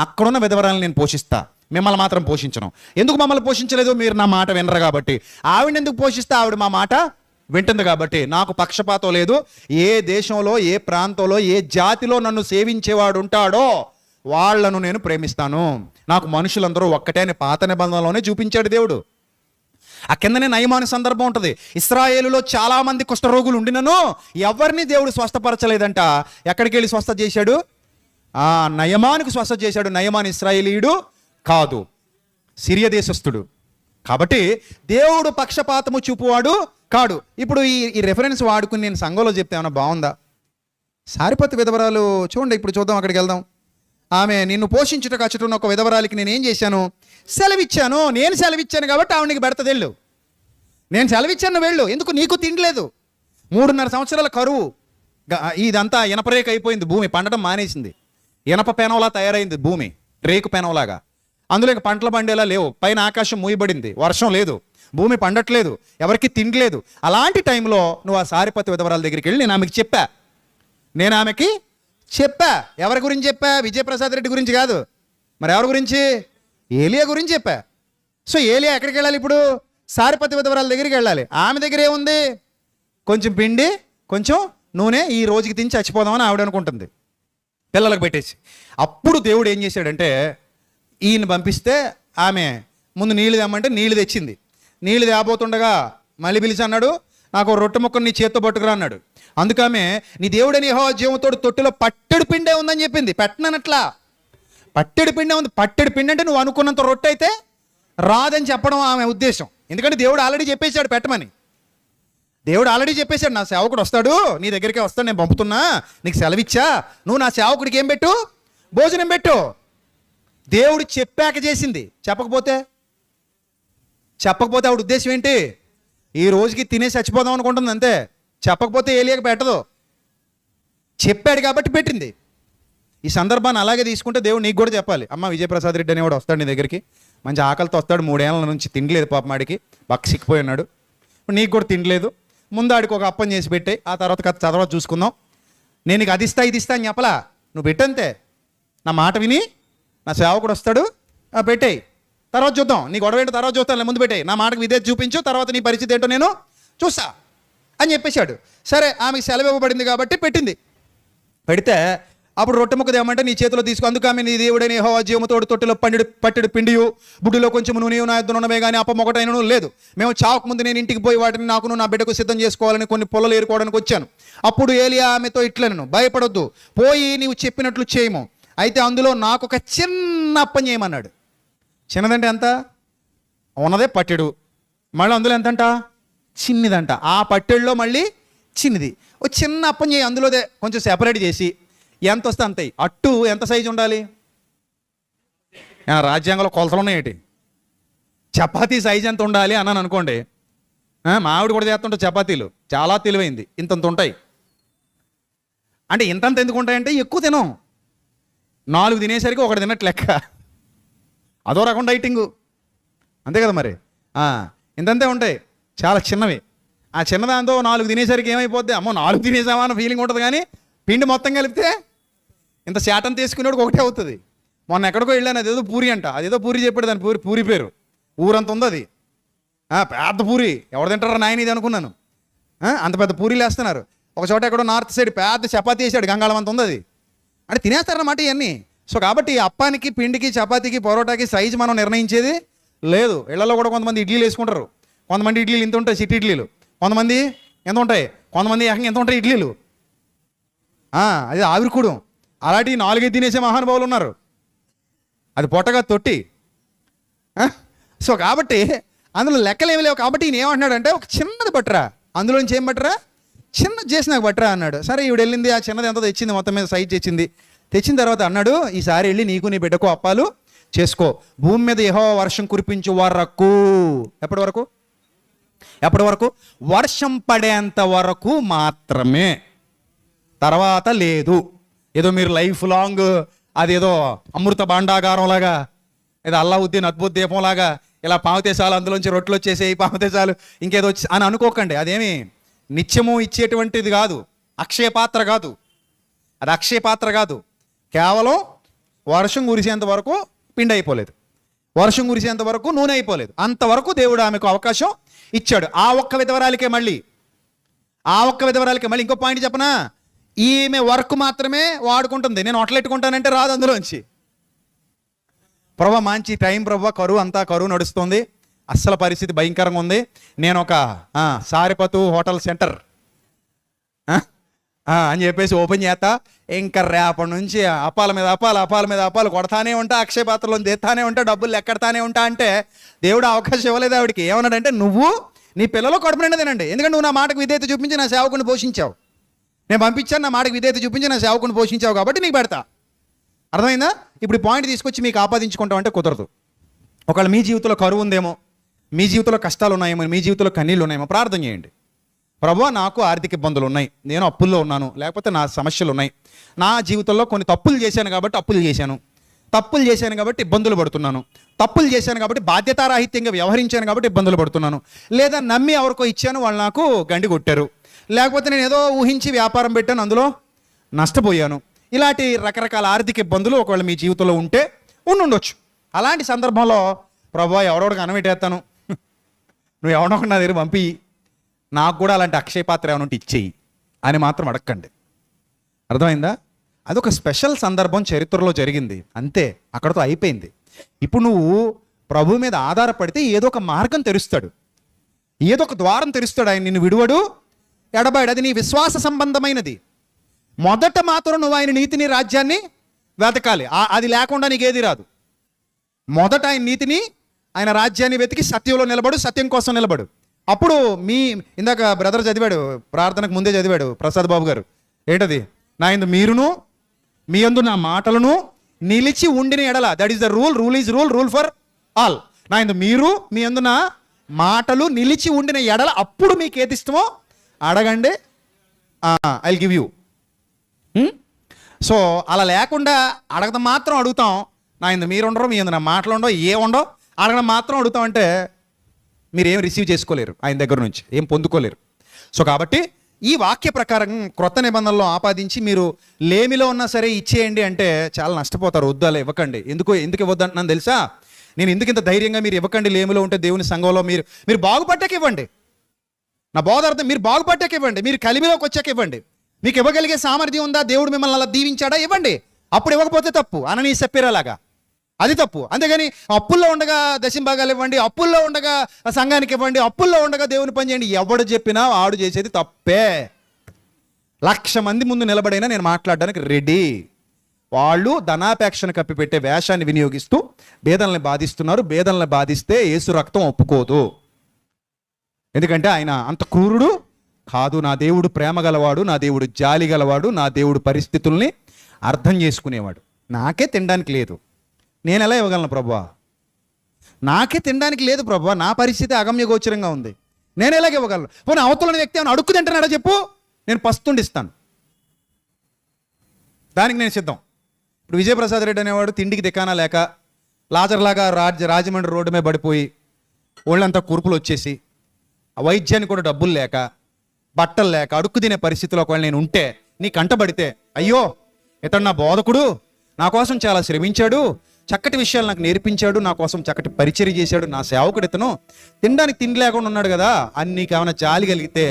అక్కడున్న విధవరాలను నేను పోషిస్తా, మిమ్మల్ని మాత్రం పోషించను. ఎందుకు మమ్మల్ని పోషించలేదు? మీరు నా మాట వినరు కాబట్టి. ఆవిడ ఎందుకు పోషిస్తే? ఆవిడ మా మాట వింటుంది కాబట్టి. నాకు పక్షపాతం లేదు. ఏ దేశంలో, ఏ ప్రాంతంలో, ఏ జాతిలో నన్ను సేవించేవాడు ఉంటాడో వాళ్లను నేను ప్రేమిస్తాను. నాకు మనుషులందరూ ఒక్కటే అని పాత నిబంధనలోనే చూపించాడు దేవుడు. ఆ కిందనే నయమాను సందర్భం ఉంటుంది. ఇశ్రాయేలులో చాలా మంది కుష్ఠరోగులు ఉండినను ఎవరిని దేవుడు స్వస్థపరచలేదంట. ఎక్కడికి వెళ్ళి స్వస్థ చేశాడు? నయమానుకు స్వస్థ చేశాడు. నయమాను ఇశ్రాయేలీయుడు కాదు, సిరియా దేశస్థుడు. కాబట్టి దేవుడు పక్షపాతము చూపువాడు కాడు. ఇప్పుడు ఈ రెఫరెన్స్ వాడుకుని నేను సంఘంలో చెప్తే ఏమన్నా బాగుందా? సారెపత్తు విధవరాలు చూడండి, ఇప్పుడు చూద్దాం, అక్కడికి వెళ్దాం. ఆమె నిన్ను పోషించుటకు అచ్చటున్న ఒక విధవరాలికి నేను ఏం చేశాను? సెలవిచ్చాను. నేను సెలవిచ్చాను కాబట్టి ఆవిడకి పెడతది వెళ్ళు. నేను సెలవిచ్చాను, వెళ్ళు. ఎందుకు? నీకు తిండిలేదు. 3.5 సంవత్సరాల కరువు. ఇదంతా ఇనపరేక అయిపోయింది. భూమి పండడం మానేసింది. ఇనప పెనంలా తయారైంది భూమి, రేకు పెనంలాగా. అందులో ఇంక పంటలు పండేలా లేవు. పైన ఆకాశం మూయబడింది, వర్షం లేదు, భూమి పండట్లేదు, ఎవరికి తిండిలేదు. అలాంటి టైంలో నువ్వు ఆ సారెపత్తు విధవరాల దగ్గరికి వెళ్ళి నేను ఆమెకి చెప్పా. ఎవరి గురించి చెప్పా? విజయప్రసాద్ రెడ్డి గురించి కాదు, మరి ఎవరి గురించి? ఏలియా గురించి చెప్పా. సో ఏలియా ఎక్కడికి వెళ్ళాలి ఇప్పుడు? సారెపత్తు విధవరాల దగ్గరికి వెళ్ళాలి. ఆమె దగ్గర ఏముంది? కొంచెం పిండి, కొంచెం నూనె ఈ రోజుకి తిని చచ్చిపోదామని ఆవిడ అనుకుంటుంది, పిల్లలకు పెట్టేసి. అప్పుడు దేవుడు ఏం చేశాడంటే ఈయన పంపిస్తే ఆమె ముందు నీళ్ళు తెమ్మంటే నీళ్ళు తెచ్చింది. నీళ్ళు తేబోతుండగా మళ్ళీ పిలిచి అన్నాడు, నాకు రొట్టె ముక్కను నీ చేత్తో పట్టుకురా అన్నాడు. అందుకమే నీ దేవుడని యెహోవా జీవంతో తొట్టిలో పట్టెడు పిండే ఉందని చెప్పింది. పెట్టనట్లా, పట్టెడు పిండే ఉంది. పట్టెడు పిండి అంటే నువ్వు అనుకున్నంత రొట్టె అయితే రాదని చెప్పడం ఆమె ఉద్దేశం. ఎందుకంటే దేవుడు ఆల్రెడీ చెప్పేశాడు పెట్టమని. దేవుడు ఆల్రెడీ చెప్పేశాడు, నా సేవకుడు వస్తాడు, నీ దగ్గరికే వస్తాడు, నేను పంపుతున్నా, నీకు సెలవిచ్చా, నువ్వు నా సేవకుడికి ఏం పెట్టు, భోజనం పెట్టు. దేవుడు చెప్పాక చేసింది. చెప్పకపోతే ఆవిడ ఉద్దేశం ఏంటి, ఈ రోజుకి తినేసి చచ్చిపోదాం అనుకుంటుంది అంతే. చెప్పకపోతే ఏలియాకి పెట్టదు, చెప్పాడు కాబట్టి పెట్టింది. ఈ సందర్భాన్ని అలాగే తీసుకుంటే దేవుడు నీకు కూడా చెప్పాలి, అమ్మ విజయప్రసాద్ రెడ్డి అనేవాడు వస్తాడు నీ దగ్గరికి, మంచి ఆకలితో వస్తాడు, 3 ఏళ్ళ నుంచి తిండిలేదు పాపం, ఆడికి బక్కసిక్కిపోయి ఉన్నాడు, నీకు కూడా తినలేదు, ముందు ఆడికి ఒక అప్పం చేసి పెట్టాయి, ఆ తర్వాత చూసుకుందాం, నేను నీకు అది ఇస్తా ఇది ఇస్తా అని చెప్పలా, నువ్వు పెట్టంతే, నా మాట విని నా సేవకుడు వస్తాడు పెట్టేయి, తర్వాత చూద్దాం, నీ గొడవ ఏంటో తర్వాత చూస్తాను, ముందు పెట్టేయి, నా మాటకు విధేయత చూపించు, తర్వాత నీ పరిస్థితి ఏంటో నేను చూస్తా అని చెప్పేశాడు. సరే, ఆమెకు సెలవు ఇవ్వబడింది కాబట్టి పెట్టింది. పెడితే అప్పుడు రొట్టె ముక్క దేమంటే నీ చేతిలో తీసుకో, అందుకు ఆమె నీ దేవుడని యెహోవా జీవముతోడు తొట్టిలో పట్టెడు పిండియు బుడ్డిలో కొంచెం నూనె నా యొద్ద ఉన్నవే కానీ అప్పం ఒకటైనను లేదు. మేము చావక ముందు నేను ఇంటికి పోయి వాటిని నాకును నా బిడ్డకు సిద్ధం చేసుకోవాలని కొన్ని పొలలు ఏరుకోవడానికి వచ్చాను. అప్పుడు ఏలియా ఆమెతో ఇట్లనను, భయపడొద్దు, పోయి నీవు చెప్పినట్లు చేయము, అయితే అందులో నాకు ఒక చిన్న అప్పం చేయమన్నాడు. చిన్నదంటే ఎంత, ఉన్నదే పట్టెడు, మళ్ళీ అందులో ఎంతంట, చిన్నదంట, ఆ పట్టెడులో మళ్ళీ చిన్నది, ఓ చిన్న అప్పం చేయి, అందులోదే కొంచెం సెపరేట్ చేసి ఎంత వస్తే అంత. అట్టు ఎంత సైజు ఉండాలి, రాజ్యాంగంలో కొలతలు ఉన్నాయేటి, చపాతీ సైజు ఎంత ఉండాలి అన్నాను అనుకోండి, మా ఆవిడ కూడా చేస్తుంటే చపాతీలు చాలా తెలివైంది, ఇంతంత ఉంటాయి. అంటే ఇంతంత ఎందుకు ఉంటాయంటే ఎక్కువ తినం, 4 తినేసరికి ఒకటి తిన్నట్టు లెక్క, అదో రకం డైటింగు, అంతే కదా మరి. ఇంతంతే ఉంటాయి, చాలా చిన్నవి. ఆ చిన్నదాంతో 4 తినేసరికి ఏమైపోద్ది, అమ్మో 4 తినేసామా అన్న ఫీలింగ్ ఉంటుంది, కానీ పిండి మొత్తం కలిపితే ఇంత శాతం తీసుకునేవాడికి ఒకటే అవుతుంది. మొన్న ఎక్కడికో వెళ్ళాను, అదేదో పూరి అంట, అదేదో పూరి చెప్పాడు, దాని పూరి పేరు ఊరంత ఉంది అది, పెద్ద పూరి, ఎవరు తింటారా నాయన ఇది అనుకున్నాను. అంత పెద్ద పూరీలు వేస్తున్నారు. ఒక చోట ఎక్కడో నార్త్ సైడ్ పెద్ద చపాతీ వేసాడు, గంగాళం అంత ఉంది అది, అంటే తినేస్తారన్నమాట ఇవన్నీ. సో కాబట్టి అప్పానికి, పిండికి, చపాతీకి, పరోటాకి సైజు మనం నిర్ణయించేది లేదు. ఇళ్లలో కూడా కొంతమంది ఇడ్లీలు వేసుకుంటారు, కొంతమంది ఇడ్లీలు ఇంత ఉంటాయి, సిటీ ఇడ్లీలు, కొంతమంది ఎంత ఉంటాయి, కొంతమంది ఏకంగా ఎంత ఉంటాయి ఇడ్లీలు, అది ఆవిరికూడం. అలాంటి 4 తినేసే మహానుభావులు ఉన్నారు, అది పొట్టగా తొట్టి. సో కాబట్టి అందులో లెక్కలు ఏమి లేవు. కాబట్టి ఈయన ఏమంటున్నాడంటే, ఒక చిన్నది పట్టరా, అందులోంచి ఏం పట్టరా, చిన్నది చేసి నాకు పట్టరా అన్నాడు. సరే ఈవిడ వెళ్ళింది, ఆ చిన్నది ఎంతో తెచ్చింది, మొత్తం మీద సైజ్ తెచ్చిన తర్వాత అన్నాడు, ఈసారి వెళ్ళి నీకు నీ బిడ్డకు అప్పాలు చేసుకో, భూమి మీద యెహోవా వర్షం కురిపించు వరకు. ఎప్పటి వరకు, వర్షం పడేంత వరకు మాత్రమే, తర్వాత లేదు. ఏదో మీరు లైఫ్ లాంగ్ అదేదో అమృత భాండాగారం లాగా, ఏదో అల్లావుద్దీన్ అద్భుత దీపం లాగా ఇలా పామతేసాలు, అందులోంచి రొట్టెలు వచ్చేసేయి, పామతేసాలు ఇంకేదో వచ్చి అని అనుకోకండి. అదేమి నిత్యము ఇచ్చేటువంటిది కాదు, అక్షయ పాత్ర కాదు, అది అక్షయ పాత్ర కాదు. కేవలం వర్షం కురిసేంత వరకు పిండి అయిపోలేదు, వర్షం కురిసేంత వరకు నూనె అయిపోలేదు, అంతవరకు దేవుడు ఆమెకు అవకాశం ఇచ్చాడు. ఆ ఒక్క విధవరాలికే మళ్ళీ ఇంకో పాయింట్ చెప్పనా, ఈమె వర్క్ మాత్రమే వాడుకుంటుంది. నేను హోటలెట్టుకుంటానంటే రాదు అందులోంచి. ప్రభా మంచి టైం ప్రభా, కరువు నడుస్తుంది, అస్సలు పరిస్థితి భయంకరంగా ఉంది, నేను ఒక సారిపతు హోటల్ సెంటర్ అని చెప్పేసి ఓపెన్ చేస్తా, ఇంకా రేపటి నుంచి అప్పాల మీద అప్పాలు కొడతానే ఉంటా, అక్షయ పాత్రలో తెస్తానే ఉంటా, డబ్బులు ఎక్కడతానే ఉంటా అంటే దేవుడు అవకాశం ఇవ్వలేదు ఆవిడికి. ఏమన్నాడంటే, నువ్వు నీ పిల్లలు కడుపు నిండా తినండి, ఎందుకంటే నువ్వు నా మాటకు విధేయత చూపించి నా సేవకుని పోషించావు, నేను పంపించాను, నా మాటకు విధేయత చూపించి నా సేవకుని పోషించావు కాబట్టి నీకు పెడతా. అర్థమైందా? ఇప్పుడు ఈ పాయింట్ తీసుకొచ్చి మీకు ఆపాదించుకుంటాం అంటే కుదరదు. ఒకవేళ మీ జీవితంలో కరువు ఉందేమో, మీ జీవితంలో కష్టాలు ఉన్నాయేమో, మీ జీవితంలో కన్నీళ్ళు ఉన్నాయేమో, ప్రార్థన చేయండి. ప్రభువా నాకు ఆర్థిక ఇబ్బందులు ఉన్నాయి, నేను అప్పుల్లో ఉన్నాను, లేకపోతే నా సమస్యలు ఉన్నాయి, నా జీవితంలో కొన్ని తప్పులు చేశాను కాబట్టి ఇబ్బందులు పడుతున్నాను, తప్పులు చేశాను కాబట్టి బాధ్యతారాహిత్యంగా వ్యవహరించాను కాబట్టి ఇబ్బందులు పడుతున్నాను, లేదా నమ్మి ఎవరికో ఇచ్చాను, వాళ్ళు నాకు గండి కొట్టారు, లేకపోతే నేను ఏదో ఊహించి వ్యాపారం పెట్టాను, అందులో నష్టపోయాను. ఇలాంటి రకరకాల ఆర్థిక ఇబ్బందులు ఒకవేళ మీ జీవితంలో ఉంటే ఉండొచ్చు. అలాంటి సందర్భంలో ప్రభువా ఎవడోడికి అనబెట్టేస్తాను, నువ్వు ఎవడో నా దగ్గర పంపి, నాకు కూడా అలాంటి అక్షయ పాత్ర ఏమైనా ఉంటే ఇచ్చేయి అని మాత్రం అడగండి. అర్థమైందా? అదొక స్పెషల్ సందర్భం చరిత్రలో జరిగింది, అంతే, అక్కడతో అయిపోయింది. ఇప్పుడు నువ్వు ప్రభు మీద ఆధారపడితే ఏదో ఒక మార్గం తెరుస్తాడు, ఏదో ఒక ద్వారం తెరుస్తాడు. ఆయన నిన్ను విడువడు, ఎడబాడు. అది నీ విశ్వాస సంబంధమైనది. మొదట మాత్రం నువ్వు ఆయన నీతిని, రాజ్యాన్ని వెతకాలి. అది లేకుండా నీకేది రాదు. మొదట ఆయన నీతిని, ఆయన రాజ్యాన్ని వెతికి సత్యంలో నిలబడు, సత్యం కోసం నిలబడు. అప్పుడు ఇందాక బ్రదర్ చదివాడు, ప్రార్థనకు ముందే చదివాడు ప్రసాద్ బాబు గారు, ఏంటది? నా యందు మీరును మీ యందు నా మాటలను నిలిచి ఉండిన ఎడల, that is the rule. Rule is rule for all. నా యందు మీరు మీ యందు నా మాటలు నిలిచి ఉండిన ఎడల, అప్పుడు మీకు ఏది ఇష్టమో అడగండి, I will give you. So అలా లేకుండా అడగడం మాత్రం అడుగుతాం, నా యందు మీరు ఉండరు, మీ యందు నా మాటలు ఉండవు, ఉండవు, అడగడం మాత్రం అడుగుతాం అంటే మీరు ఏం రిసీవ్ చేసుకోలేరు, ఆయన దగ్గర నుంచి ఏం పొందుకోలేరు. సో కాబట్టి ఈ వాక్య ప్రకారం క్రొత్త నిబంధనలో ఆపాదించి మీరు లేమిలో ఉన్నా సరే ఇచ్చేయండి అంటే చాలా నష్టపోతారు. వద్దాలే, ఇవ్వకండి. ఎందుకు ఇవ్వద్దంటున్నాను తెలుసా? నేను ఎందుకు ఇంత ధైర్యంగా మీరు ఇవ్వకండి, లేమిలో ఉంటే దేవుని సంఘంలో మీరు బాగుపడ్డాక ఇవ్వండి. నా బోధ అర్థం, మీరు బాగుపడ్డాక ఇవ్వండి, మీరు కలిమిలోకి వచ్చాక ఇవ్వండి. మీకు ఇవ్వగలిగే సామర్థ్యం ఉందా, దేవుడు మిమ్మల్ని అలా దీవించాడా, ఇవ్వండి. అప్పుడు ఇవ్వకపోతే తప్పు, అననీ చెప్పేలాగా అది తప్పు. అంతేగాని అప్పుల్లో ఉండగా దశంభాగాలు ఇవ్వండి, అప్పుల్లో ఉండగా సంఘానికి ఇవ్వండి, అప్పుల్లో ఉండగా దేవుని పని చేయండి, ఎవడు చెప్పినా ఆడు చేసేది తప్పే. 1,00,000 మంది ముందు నిలబడైనా నేను మాట్లాడడానికి రెడీ. వాళ్ళు ధనాపేక్షను కప్పిపెట్టే వేషాన్ని వినియోగిస్తూ బేదల్ని బాధిస్తున్నారు. బేదల్ని బాధిస్తే యేసు రక్తం ఒప్పుకోదు, ఎందుకంటే ఆయన అంత క్రూరుడు కాదు. నా దేవుడు ప్రేమ గలవాడు, నా దేవుడు జాలి గలవాడు, నా దేవుడు పరిస్థితుల్ని అర్థం చేసుకునేవాడు. నాకే తినడానికి లేదు, నేను ఎలా ఇవ్వగలను ప్రభువా? నాకే తినడానికి లేదు ప్రభువా, నా పరిస్థితి అగమ్య గోచరంగా ఉంది, నేను ఎలాగ ఇవ్వగలను? పోనీ అవతలని వ్యక్తి ఏమైనా అడుక్కు తింటున్నాడా చెప్పు, నేను పస్తుండిస్తాను, దానికి నేను సిద్ధం. ఇప్పుడు విజయప్రసాద్ రెడ్డి అనేవాడు తిండికి దిక్కానా లేక లాజర్లాగా రాజమండ్రి రోడ్డు మీద పడిపోయి ఒళ్ళంతా కురుపులు వచ్చేసి, ఆ వైద్యానికి కూడా డబ్బులు లేక, బట్టలు లేక, అడుక్కు తినే పరిస్థితిలో ఒకవేళ నేను ఉంటే, నీ కంటబడితే, అయ్యో ఇతడు నా బోధకుడు, నా కోసం చాలా శ్రమించాడు, చక్కటి విషయాలు నాకు నేర్పించాడు, నా కోసం చక్కటి పరిచర్య చేశాడు, నా సేవకుడు ఇతను, తినడానికి తిండి లేకుండా ఉన్నాడు కదా అని నీకు ఏమైనా జాలి కలిగితే,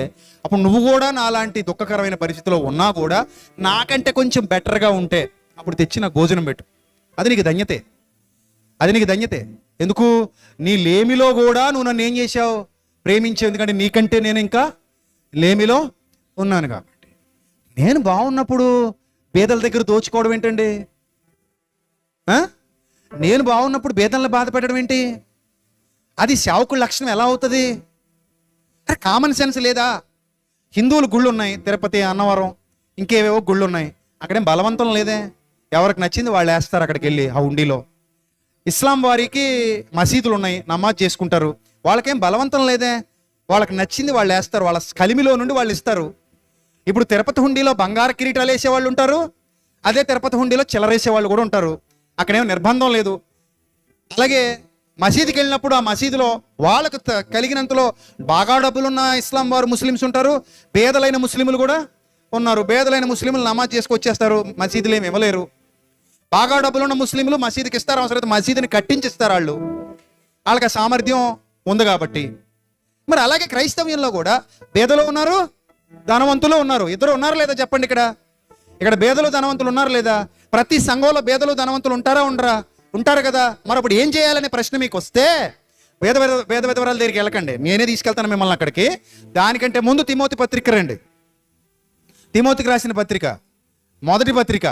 అప్పుడు నువ్వు కూడా నాలాంటి దుఃఖకరమైన పరిస్థితిలో ఉన్నా కూడా నాకంటే కొంచెం బెటర్గా ఉంటే అప్పుడు తెచ్చి నాకు భోజనం పెట్టు. అది నీకు ధన్యతే, అది నీకు ధన్యతే. ఎందుకు? నీ లేమిలో కూడా నువ్వు నన్ను ఏం చేశావు? ప్రేమించావు. ఎందుకంటే నీకంటే నేను ఇంకా లేమిలో ఉన్నాను కాబట్టి. నేను బాగున్నప్పుడు పేదల దగ్గర దోచుకోవడం ఏంటండి? నేను బాగున్నప్పుడు బేదలను బాధ పెట్టడం ఏంటి? అది సేవకుల లక్షణం ఎలా అవుతుంది? అరే కామన్ సెన్స్ లేదా? హిందువుల గుళ్ళు ఉన్నాయి, తిరుపతి, అన్నవరం, ఇంకేవేవో గుళ్ళు ఉన్నాయి, అక్కడేం బలవంతం లేదే, ఎవరికి నచ్చింది వాళ్ళు వేస్తారు అక్కడికి వెళ్ళి ఆ ఉండిలో. ఇస్లాం వారికి మసీదులు ఉన్నాయి, నమాజ్ చేసుకుంటారు, వాళ్ళకేం బలవంతం లేదే, వాళ్ళకి నచ్చింది వాళ్ళు వేస్తారు, వాళ్ళ కలిమిలో నుండి వాళ్ళు ఇస్తారు. ఇప్పుడు తిరుపతి హుండీలో బంగారు కిరీటాలు వేసేవాళ్ళు ఉంటారు, అదే తిరుపతి హుండీలో చిల్లరేసే వాళ్ళు కూడా ఉంటారు, అక్కడేమో నిర్బంధం లేదు. అలాగే మసీదుకి వెళ్ళినప్పుడు ఆ మసీదులో వాళ్ళకు కలిగినంతలో బాగా డబ్బులున్న ఇస్లాం వారు ముస్లిమ్స్ ఉంటారు, పేదలైన ముస్లింలు కూడా ఉన్నారు. పేదలైన ముస్లింలు నమాజ్ చేసుకొచ్చేస్తారు, మసీదులు ఏమి ఇవ్వలేరు. బాగా డబ్బులున్న ముస్లింలు మసీదుకి ఇస్తారు, అవసరమైతే మసీదుని కట్టించిస్తారు, వాళ్ళకి ఆ సామర్థ్యం ఉంది కాబట్టి. మరి అలాగే క్రైస్తవ్యంలో కూడా పేదలు ఉన్నారు, ధనవంతులు ఉన్నారు. ఇద్దరు ఉన్నారు లేదా చెప్పండి? ఇక్కడ పేదలు ధనవంతులు ఉన్నారు లేదా? ప్రతి సంఘంలో పేదలు ధనవంతులు ఉంటారా ఉండరా? ఉంటారు కదా. మరి అప్పుడు ఏం చేయాలనే ప్రశ్న మీకు వస్తే వేద విధవరాల దగ్గరికి వెళ్ళకండి, నేనే తీసుకెళ్తాను మిమ్మల్ని అక్కడికి. దానికంటే ముందు తిమోతి పత్రిక రండి. తిమోతికి రాసిన పత్రిక, మొదటి పత్రిక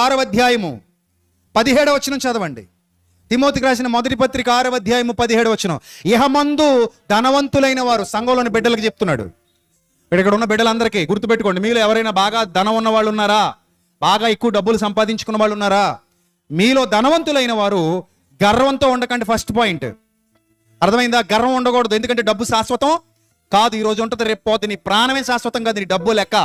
6వ అధ్యాయము 17వ వచనం చదవండి. తిమోతికి రాసిన మొదటి పత్రిక 6వ అధ్యాయము 17వ వచనం. ఇహమందు ధనవంతులైన వారు, సంఘంలోని బిడ్డలకు చెప్తున్నాడు. ఇక్కడ ఉన్న బిడ్డలందరికీ గుర్తుపెట్టుకోండి, మీలో ఎవరైనా బాగా ధనం ఉన్న వాళ్ళు ఉన్నారా? బాగా ఎక్కువ డబ్బులు సంపాదించుకున్న వాళ్ళు ఉన్నారా? మీలో ధనవంతులైన వారు గర్వంతో ఉండకండి. ఫస్ట్ పాయింట్ అర్థమైందా? గర్వం ఉండకూడదు. ఎందుకంటే డబ్బు శాశ్వతం కాదు. ఈ రోజు ఉంటుంది, రేపు పోతే. నీ ప్రాణమే శాశ్వతం కాదు, నీ డబ్బు లెక్క.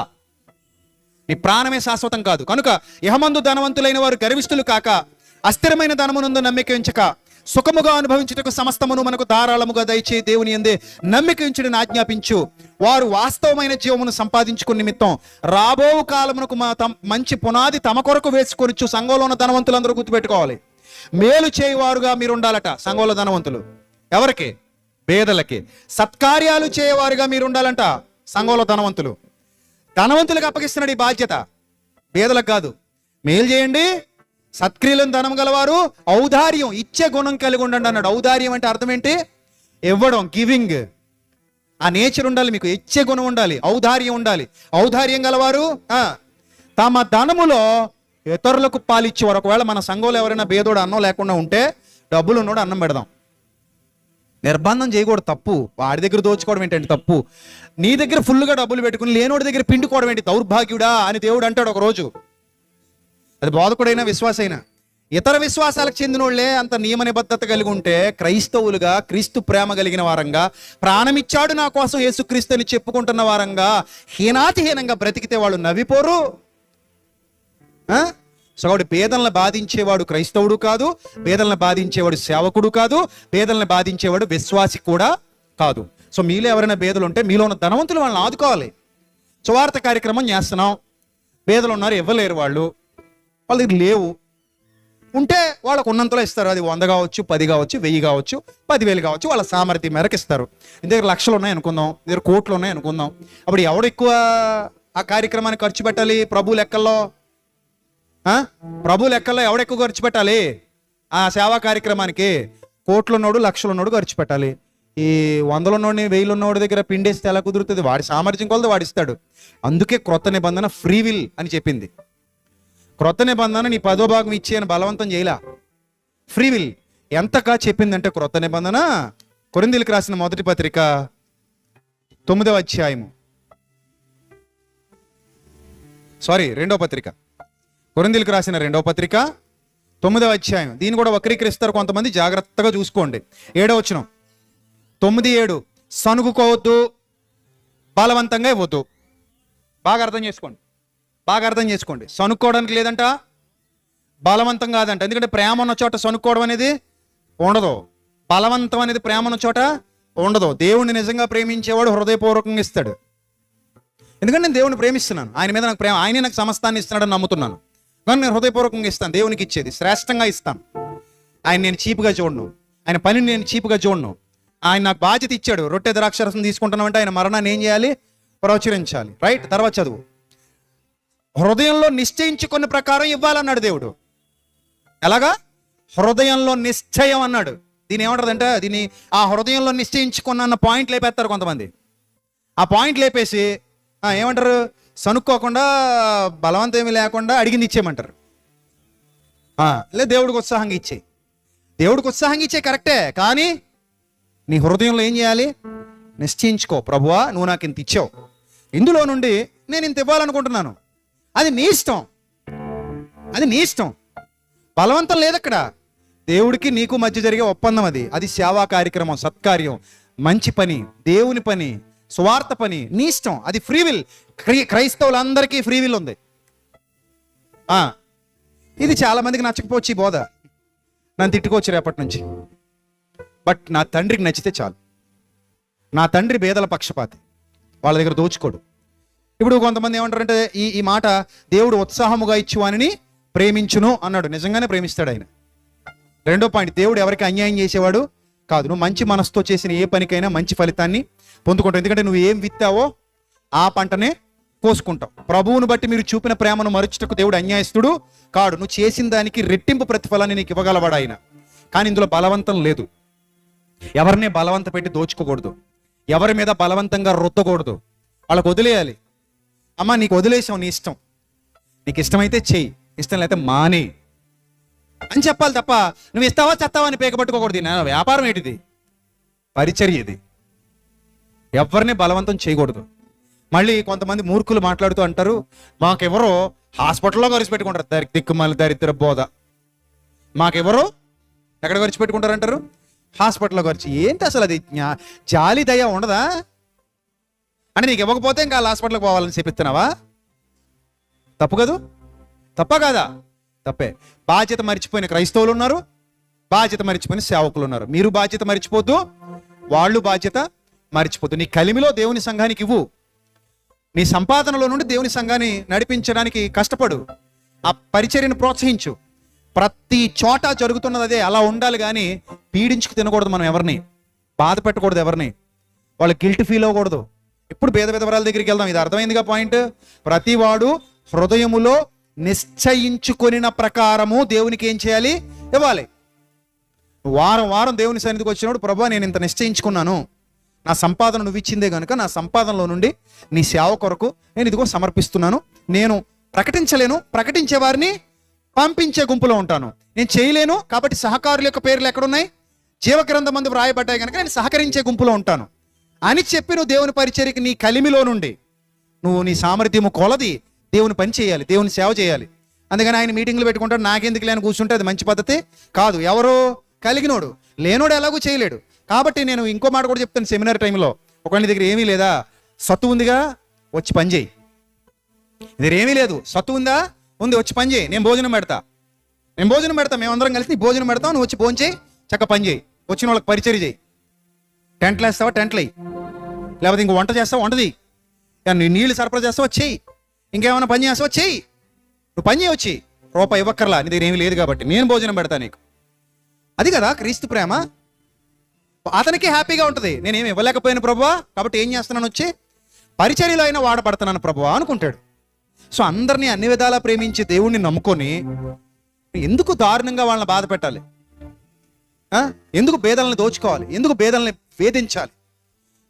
నీ ప్రాణమే శాశ్వతం కాదు. కనుక ఇహమందు ధనవంతులైన వారు గర్విష్ఠులు కాక, అస్థిరమైన ధనమునందు నమ్మిక ఉంచక, సుఖముగా అనుభవించుటకు సమస్తమును మనకు ధారాళముగా దయచే దేవుని యందే నమ్మిక ఉంచుటని ఆజ్ఞాపించు. వారు వాస్తవమైన జీవమును సంపాదించుకునే నిమిత్తం రాబో కాలమునకు మంచి పునాది తమ కొరకు వేసుకొనిచ్చు. సంఘంలో ఉన్న ధనవంతులందరూ గుర్తుపెట్టుకోవాలి, మేలు చేయవారుగా మీరు ఉండాలట. సంఘంలో ధనవంతులు ఎవరికి? పేదలకి. సత్కార్యాలు చేయవారుగా మీరు ఉండాలంట. సంఘంలో ధనవంతులకు అప్పగిస్తున్నాడు ఈ బాధ్యత, పేదలకు కాదు. మేలు చేయండి, సత్క్రియలను ధనం గలవారు, ఔదార్యం ఇచ్చే గుణం కలిగి ఉండండి అన్నాడు. ఔదార్యం అంటే అర్థం ఏంటి? ఇవ్వడం, గివింగ్. ఆ నేచర్ ఉండాలి మీకు, ఇచ్చే గుణం ఉండాలి, ఔదార్యం ఉండాలి. ఔదార్యం గలవారు తమ ధనములో ఇతరులకు పాలిచ్చేవారు. ఒకవేళ మన సంఘంలో ఎవరైనా పేదోడు అన్నం లేకుండా ఉంటే డబ్బులు ఉన్నోడు అన్నం పెడదాం. నిర్బంధం చేయకూడదు, తప్పు. వాడి దగ్గర దోచుకోవడం ఏంటంటే తప్పు. నీ దగ్గర ఫుల్గా డబ్బులు పెట్టుకుని లేనోడి దగ్గర పిండుకోవడం ఏంటి? దౌర్భాగ్యుడా అని దేవుడు అంటాడు ఒకరోజు. అది బోధకుడైనా విశ్వాసైనా. ఇతర విశ్వాసాలకు చెందిన వాళ్ళే అంత నియమ నిబద్ధత కలిగి ఉంటే క్రైస్తవులుగా, క్రీస్తు ప్రేమ కలిగిన వారంగా, ప్రాణమిచ్చాడు నా కోసం యేసుక్రీస్తు అని చెప్పుకుంటున్న వారంగా హీనాతిహీనంగా బ్రతికితే వాళ్ళు నవ్విపోరు. సోడి పేదలను బాధించేవాడు క్రైస్తవుడు కాదు, పేదలను బాధించేవాడు సేవకుడు కాదు, పేదలను బాధించేవాడు విశ్వాసి కూడా కాదు. సో మీలో ఎవరైనా పేదలు ఉంటే మీలో ఉన్న ధనవంతులు వాళ్ళని ఆదుకోవాలి. సువార్త కార్యక్రమం చేస్తున్నాం, పేదలు ఉన్నారు, ఇవ్వలేరు, వాళ్ళ దగ్గర లేవు, ఉంటే వాళ్ళకు ఉన్నంతలో ఇస్తారు. అది 100 కావచ్చు, 10 కావచ్చు, 1000 కావచ్చు, 10,000 కావచ్చు, వాళ్ళ సామర్థ్యం మేరకు ఇస్తారు. ఇంత దగ్గర లక్షలు ఉన్నాయి అనుకుందాం, దగ్గర కోట్లు ఉన్నాయి అనుకుందాం. అప్పుడు ఎవడు ఎక్కువ ఆ కార్యక్రమానికి ఖర్చు పెట్టాలి? ప్రభు లెక్కల్లో ఎవడెక్కువ ఖర్చు పెట్టాలి ఆ సేవా కార్యక్రమానికి? కోట్లు ఉన్నోడు, లక్షలు ఉన్నోడు ఖర్చు పెట్టాలి. ఈ 100 ఉన్నోడిని 1000 ఉన్నోడి దగ్గర పిండేస్తే ఎలా కుదురుతుంది? వాడి సామర్థ్యం కొలది వాడిస్తాడు. అందుకే క్రొత్త నిబంధన ఫ్రీ విల్ అని చెప్పింది. క్రొత్త నిబంధన నీ 10వ భాగం ఇచ్చే అని బలవంతం చేయలా, ఫ్రీ విల్. ఎంతగా చెప్పిందంటే క్రొత్త నిబంధన కొరింథీయులకు రాసిన మొదటి పత్రిక 9వ అధ్యాయము, రెండవ పత్రిక, కొరింథీయులకు రాసిన 2వ పత్రిక 9వ అధ్యాయం. దీన్ని కూడా వక్రీకరిస్తారు కొంతమంది, జాగ్రత్తగా చూసుకోండి. 7వ వచనం, 9:7. సనుగుకోవద్దు, బలవంతంగా ఇవ్వద్దు. బాగా అర్థం చేసుకోండి. సనుక్కోవడానికి లేదంట, బలవంతం కాదంట. ఎందుకంటే ప్రేమ ఉన్న చోట సనుక్కోవడం అనేది ఉండదు, బలవంతం అనేది ప్రేమ ఉన్న చోట ఉండదు. దేవుణ్ణి నిజంగా ప్రేమించేవాడు హృదయపూర్వకంగా ఇస్తాడు. ఎందుకంటే నేను దేవుని ప్రేమిస్తున్నాను, ఆయన మీద నాకు ప్రేమ, ఆయనే నాకు సమస్తాన్ని ఇస్తున్నాడని నమ్ముతున్నాను. కానీ నేను హృదయపూర్వకంగా ఇస్తాను, దేవునికి ఇచ్చేది శ్రేష్టంగా ఇస్తాను. ఆయన నేను చీపుగా చూడను, ఆయన పనిని నేను చీపుగా చూడను. ఆయన నాకు బాధ్యత ఇచ్చాడు, రొట్టె ద్రాక్షరసం తీసుకుంటున్నామంటే ఆయన మరణాన్ని ఏం చేయాలి? ప్రచురించాలి. రైట్, తర్వాత చదువు. హృదయంలో నిశ్చయించుకున్న ప్రకారం ఇవ్వాలన్నాడు దేవుడు. ఎలాగా? హృదయంలో నిశ్చయం అన్నాడు. దీని ఏమంటారంటే, దీన్ని ఆ హృదయంలో నిశ్చయించుకున్న అన్న పాయింట్ లేపేస్తారు కొంతమంది. ఆ పాయింట్ లేపేసి ఏమంటారు? సనుక్కోకుండా, బలవంతం ఏమీ లేకుండా అడిగింది ఇచ్చేయమంటారు. లేదు, దేవుడికి ఉత్సాహంగా ఇచ్చేయి. దేవుడికి ఉత్సాహంగా ఇచ్చే కరెక్టే, కానీ నీ హృదయంలో ఏం చేయాలి? నిశ్చయించుకో, ప్రభువా నువ్వు నాకు ఇంత ఇచ్చావు, ఇందులో నుండి నేను ఇంత ఇవ్వాలనుకుంటున్నాను. అది నీ ఇష్టం, బలవంతం లేదు అక్కడ. దేవుడికి నీకు మధ్య జరిగే ఒప్పందం అది సేవా కార్యక్రమం, సత్కార్యం, మంచి పని, దేవుని పని, సువార్త పని, నీ ఇష్టం. అది ఫ్రీ విల్. క్రైస్తవులందరికీ ఫ్రీ విల్ ఉంది. ఇది చాలా మందికి నచ్చకపోవచ్చు ఈ బోధ, నన్ను తిట్టుకోవచ్చు రేపటి నుంచి. బట్ నా తండ్రికి నచ్చితే చాలు. నా తండ్రి పేదల పక్షపాతి, వాళ్ళ దగ్గర దోచుకోడు. ఇప్పుడు కొంతమంది ఏమంటారంటే ఈ మాట, దేవుడు ఉత్సాహముగా ఇచ్చువానిని ప్రేమించును అన్నాడు. నిజంగానే ప్రేమిస్తాడు ఆయన. 2వ పాయింట్, దేవుడు ఎవరికి అన్యాయం చేసేవాడు కాదు. నువ్వు మంచి మనసుతో చేసిన ఏ పనికైనా మంచి ఫలితాన్ని పొందుకుంటావు. ఎందుకంటే నువ్వు ఏం విత్తావో ఆ పంటనే కోసుకుంటావు. ప్రభువును బట్టి మీరు చూపిన ప్రేమను మరుచుటకు దేవుడు అన్యాయస్తుడు కాడు. నువ్వు చేసిన దానికి రెట్టింపు ప్రతిఫలాన్ని నీకు ఇవ్వగలవాడు ఆయన. కానీ ఇందులో బలవంతం లేదు. ఎవరిని బలవంత పెట్టి దోచుకోకూడదు, ఎవరి మీద బలవంతంగా రుద్దకూడదు. వాళ్ళకు వదిలేయాలి. అమ్మ నీకు వదిలేసావు, నీ ఇష్టం, నీకు ఇష్టమైతే చెయ్యి, ఇష్టం లేకపోతే మానే అని చెప్పాలి తప్ప నువ్వు ఇస్తావా చెత్తావా అని పేకపట్టుకోకూడదు. నా వ్యాపారం ఏంటిది? పరిచర్య ఇది. ఎవరిని బలవంతం చేయకూడదు. మళ్ళీ కొంతమంది మూర్ఖులు మాట్లాడుతూ అంటారు, మాకెవరో హాస్పిటల్లో ఖర్చు పెట్టుకుంటారు. దిక్కుమాలి దరిద్ర బోధ. మాకెవరో ఎక్కడ ఖర్చు పెట్టుకుంటారంటారు? హాస్పిటల్లో ఖర్చు. ఏంటి అసలు అది? జాలి దయ ఉండదా? అంటే నీకు ఇవ్వకపోతే ఇంకా హాస్పిటల్కి పోవాలని చెప్పిస్తున్నావా? తప్పు కదూ? తప్ప కాదా? తప్పే. బాధ్యత మర్చిపోయిన క్రైస్తవులు ఉన్నారు, బాధ్యత మర్చిపోయిన సేవకులు ఉన్నారు. మీరు బాధ్యత మర్చిపోద్దు, వాళ్ళు బాధ్యత మర్చిపోద్దు. నీ కలిమిలో దేవుని సంఘానికి ఇవ్వు, నీ సంపాదనలో నుండి దేవుని సంఘాన్ని నడిపించడానికి కష్టపడు, ఆ పరిచర్యను ప్రోత్సహించు. ప్రతి చోట జరుగుతున్నది అదే. అలా ఉండాలి, కానీ పీడించుకు తినకూడదు. మనం ఎవరిని బాధ పెట్టకూడదు, ఎవరిని వాళ్ళు గిల్ట్ ఫీల్ అవ్వకూడదు. ఇప్పుడు భేద విధవరాల దగ్గరికి వెళ్దాం. ఇది అర్థమైందిగా పాయింట్. ప్రతివాడు హృదయములో నిశ్చయించుకొనిన ప్రకారము దేవునికి ఏం చేయాలి? ఇవ్వాలి. వారం వారం దేవుని సన్నిధికి వచ్చినప్పుడు, ప్రభువా నేను ఇంత నిశ్చయించుకున్నాను, నా సంపాదన నువ్వు ఇచ్చిందే కనుక నా సంపాదనలో నుండి నీ సేవ కొరకు నేను ఇదిగో సమర్పిస్తున్నాను. నేను ప్రకటించలేను, ప్రకటించే వారిని పంపించే గుంపులో ఉంటాను. నేను చేయలేను కాబట్టి సహకారుల యొక్క పేర్లు ఎక్కడున్నాయి? జీవగ్రంథం మందు వ్రాయబడ్డాయి కనుక నేను సహకరించే గుంపులో ఉంటాను అని చెప్పి నువ్వు దేవుని పరిచర్యకి నీ కలిమిలో నుండి నువ్వు నీ సామర్థ్యము కొలది దేవుని పని చేయాలి, దేవుని సేవ చేయాలి. అందుకని ఆయన మీటింగ్లు పెట్టుకుంటాడు. నాకెందుకు లేని కూర్చుంటే అది మంచి పద్ధతి కాదు. ఎవరు కలిగినోడు, లేనోడు ఎలాగూ చేయలేడు. కాబట్టి నేను ఇంకో మాట కూడా చెప్తాను సెమినార్ టైంలో. ఒకవేళ నీ దగ్గర ఏమీ లేదా, సత్తు ఉందిగా, వచ్చి పని చేయి. దగ్గర ఏమీ లేదు, సత్తు ఉందా? ఉంది, వచ్చి పని చేయి. నేను భోజనం పెడతా, మేమందరం కలిసి నీ భోజనం పెడతాం, నువ్వు వచ్చి భోజనం చేయి, చక్క పని చేయి. వచ్చిన వాళ్ళకి పరిచర్య చేయి. టెంట్లు వేస్తావా, టెంట్లు వేయి. లేకపోతే ఇంకో వంట చేస్తావా, వంటది. నీళ్ళు సరఫరా చేస్తావా, చెయ్యి. ఇంకేమైనా పని చేస్తావా, చెయ్యి. నువ్వు పని చేయవచ్చి, రూపాయి ఇవ్వక్కర్లా, నీ దగ్గర ఏమీ లేదు కాబట్టి నేను భోజనం పెడతా నీకు. అది కదా క్రీస్తు ప్రేమ. అతనికి హ్యాపీగా ఉంటుంది. నేనేమి ఇవ్వలేకపోయాను ప్రభువా, కాబట్టి ఏం చేస్తున్నాను, వచ్చి పరిచర్యలో అయినా వాడబడుతున్నాను ప్రభువా అనుకుంటాడు. సో అందరినీ అన్ని విధాలా ప్రేమించి దేవుణ్ణి నమ్ముకొని ఎందుకు దారుణంగా వాళ్ళని బాధ పెట్టాలి? ఎందుకు భేదాలను దోచుకోవాలి? ఎందుకు భేదాలని వేధించాలి?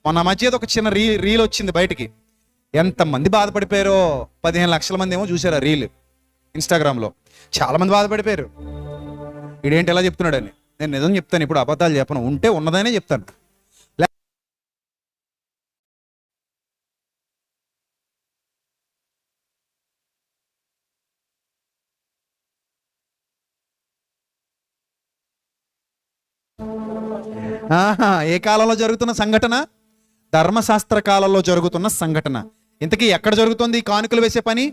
మొన్న మధ్య ఒక చిన్న రీల్ వచ్చింది బయటికి. ఎంతమంది బాధపడిపోయారో. 15 లక్షల మంది ఏమో చూశారు ఆ రీల్ ఇన్స్టాగ్రామ్లో. చాలా మంది బాధపడిపోయారు. ఇదేంటి ఎలా చెప్తున్నాడని. నేను నిజం చెప్తాను, ఇప్పుడు అబద్ధాలు చెప్పను, ఉంటే ఉన్నదనే చెప్తాను. ఏ కాలంలో జరుగుతున్న సంఘటన? ధర్మశాస్త్ర కాలంలో జరుగుతున్న సంఘటన. ఇంతకీ ఎక్కడ జరుగుతుంది కానుకలు వేసే పని?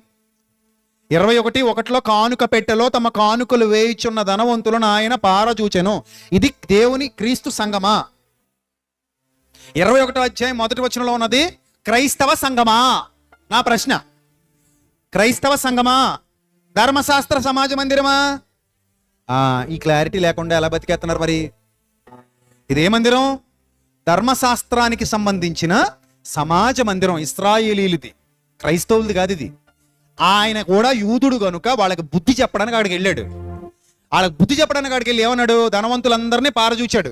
21:1 కానుక పెట్టెలో తమ కానుకలు వేయిచున్న ధనవంతులను ఆయన పారచూచెను. ఇది దేవుని క్రీస్తు సంఘమా? 21వ అధ్యాయం 1వ వచనంలో ఉన్నది క్రైస్తవ సంఘమా? నా ప్రశ్న. క్రైస్తవ సంఘమా? ధర్మశాస్త్ర సమాజ మందిరమా? ఈ క్లారిటీ లేకుండా ఎలా బతికేస్తున్నారు మరి? ఇదే మందిరం ధర్మశాస్త్రానికి సంబంధించిన సమాజ మందిరం, ఇశ్రాయేలీయులది, క్రైస్తవులది కాదు ఇది. ఆయన కూడా యూదుడు కనుక వాళ్ళకి బుద్ధి చెప్పడానికి అక్కడికి వెళ్ళాడు. వాళ్ళకి బుద్ధి చెప్పడానికి అక్కడికి వెళ్ళి ఏమన్నాడు? ధనవంతులందరినీ పారచూచాడు.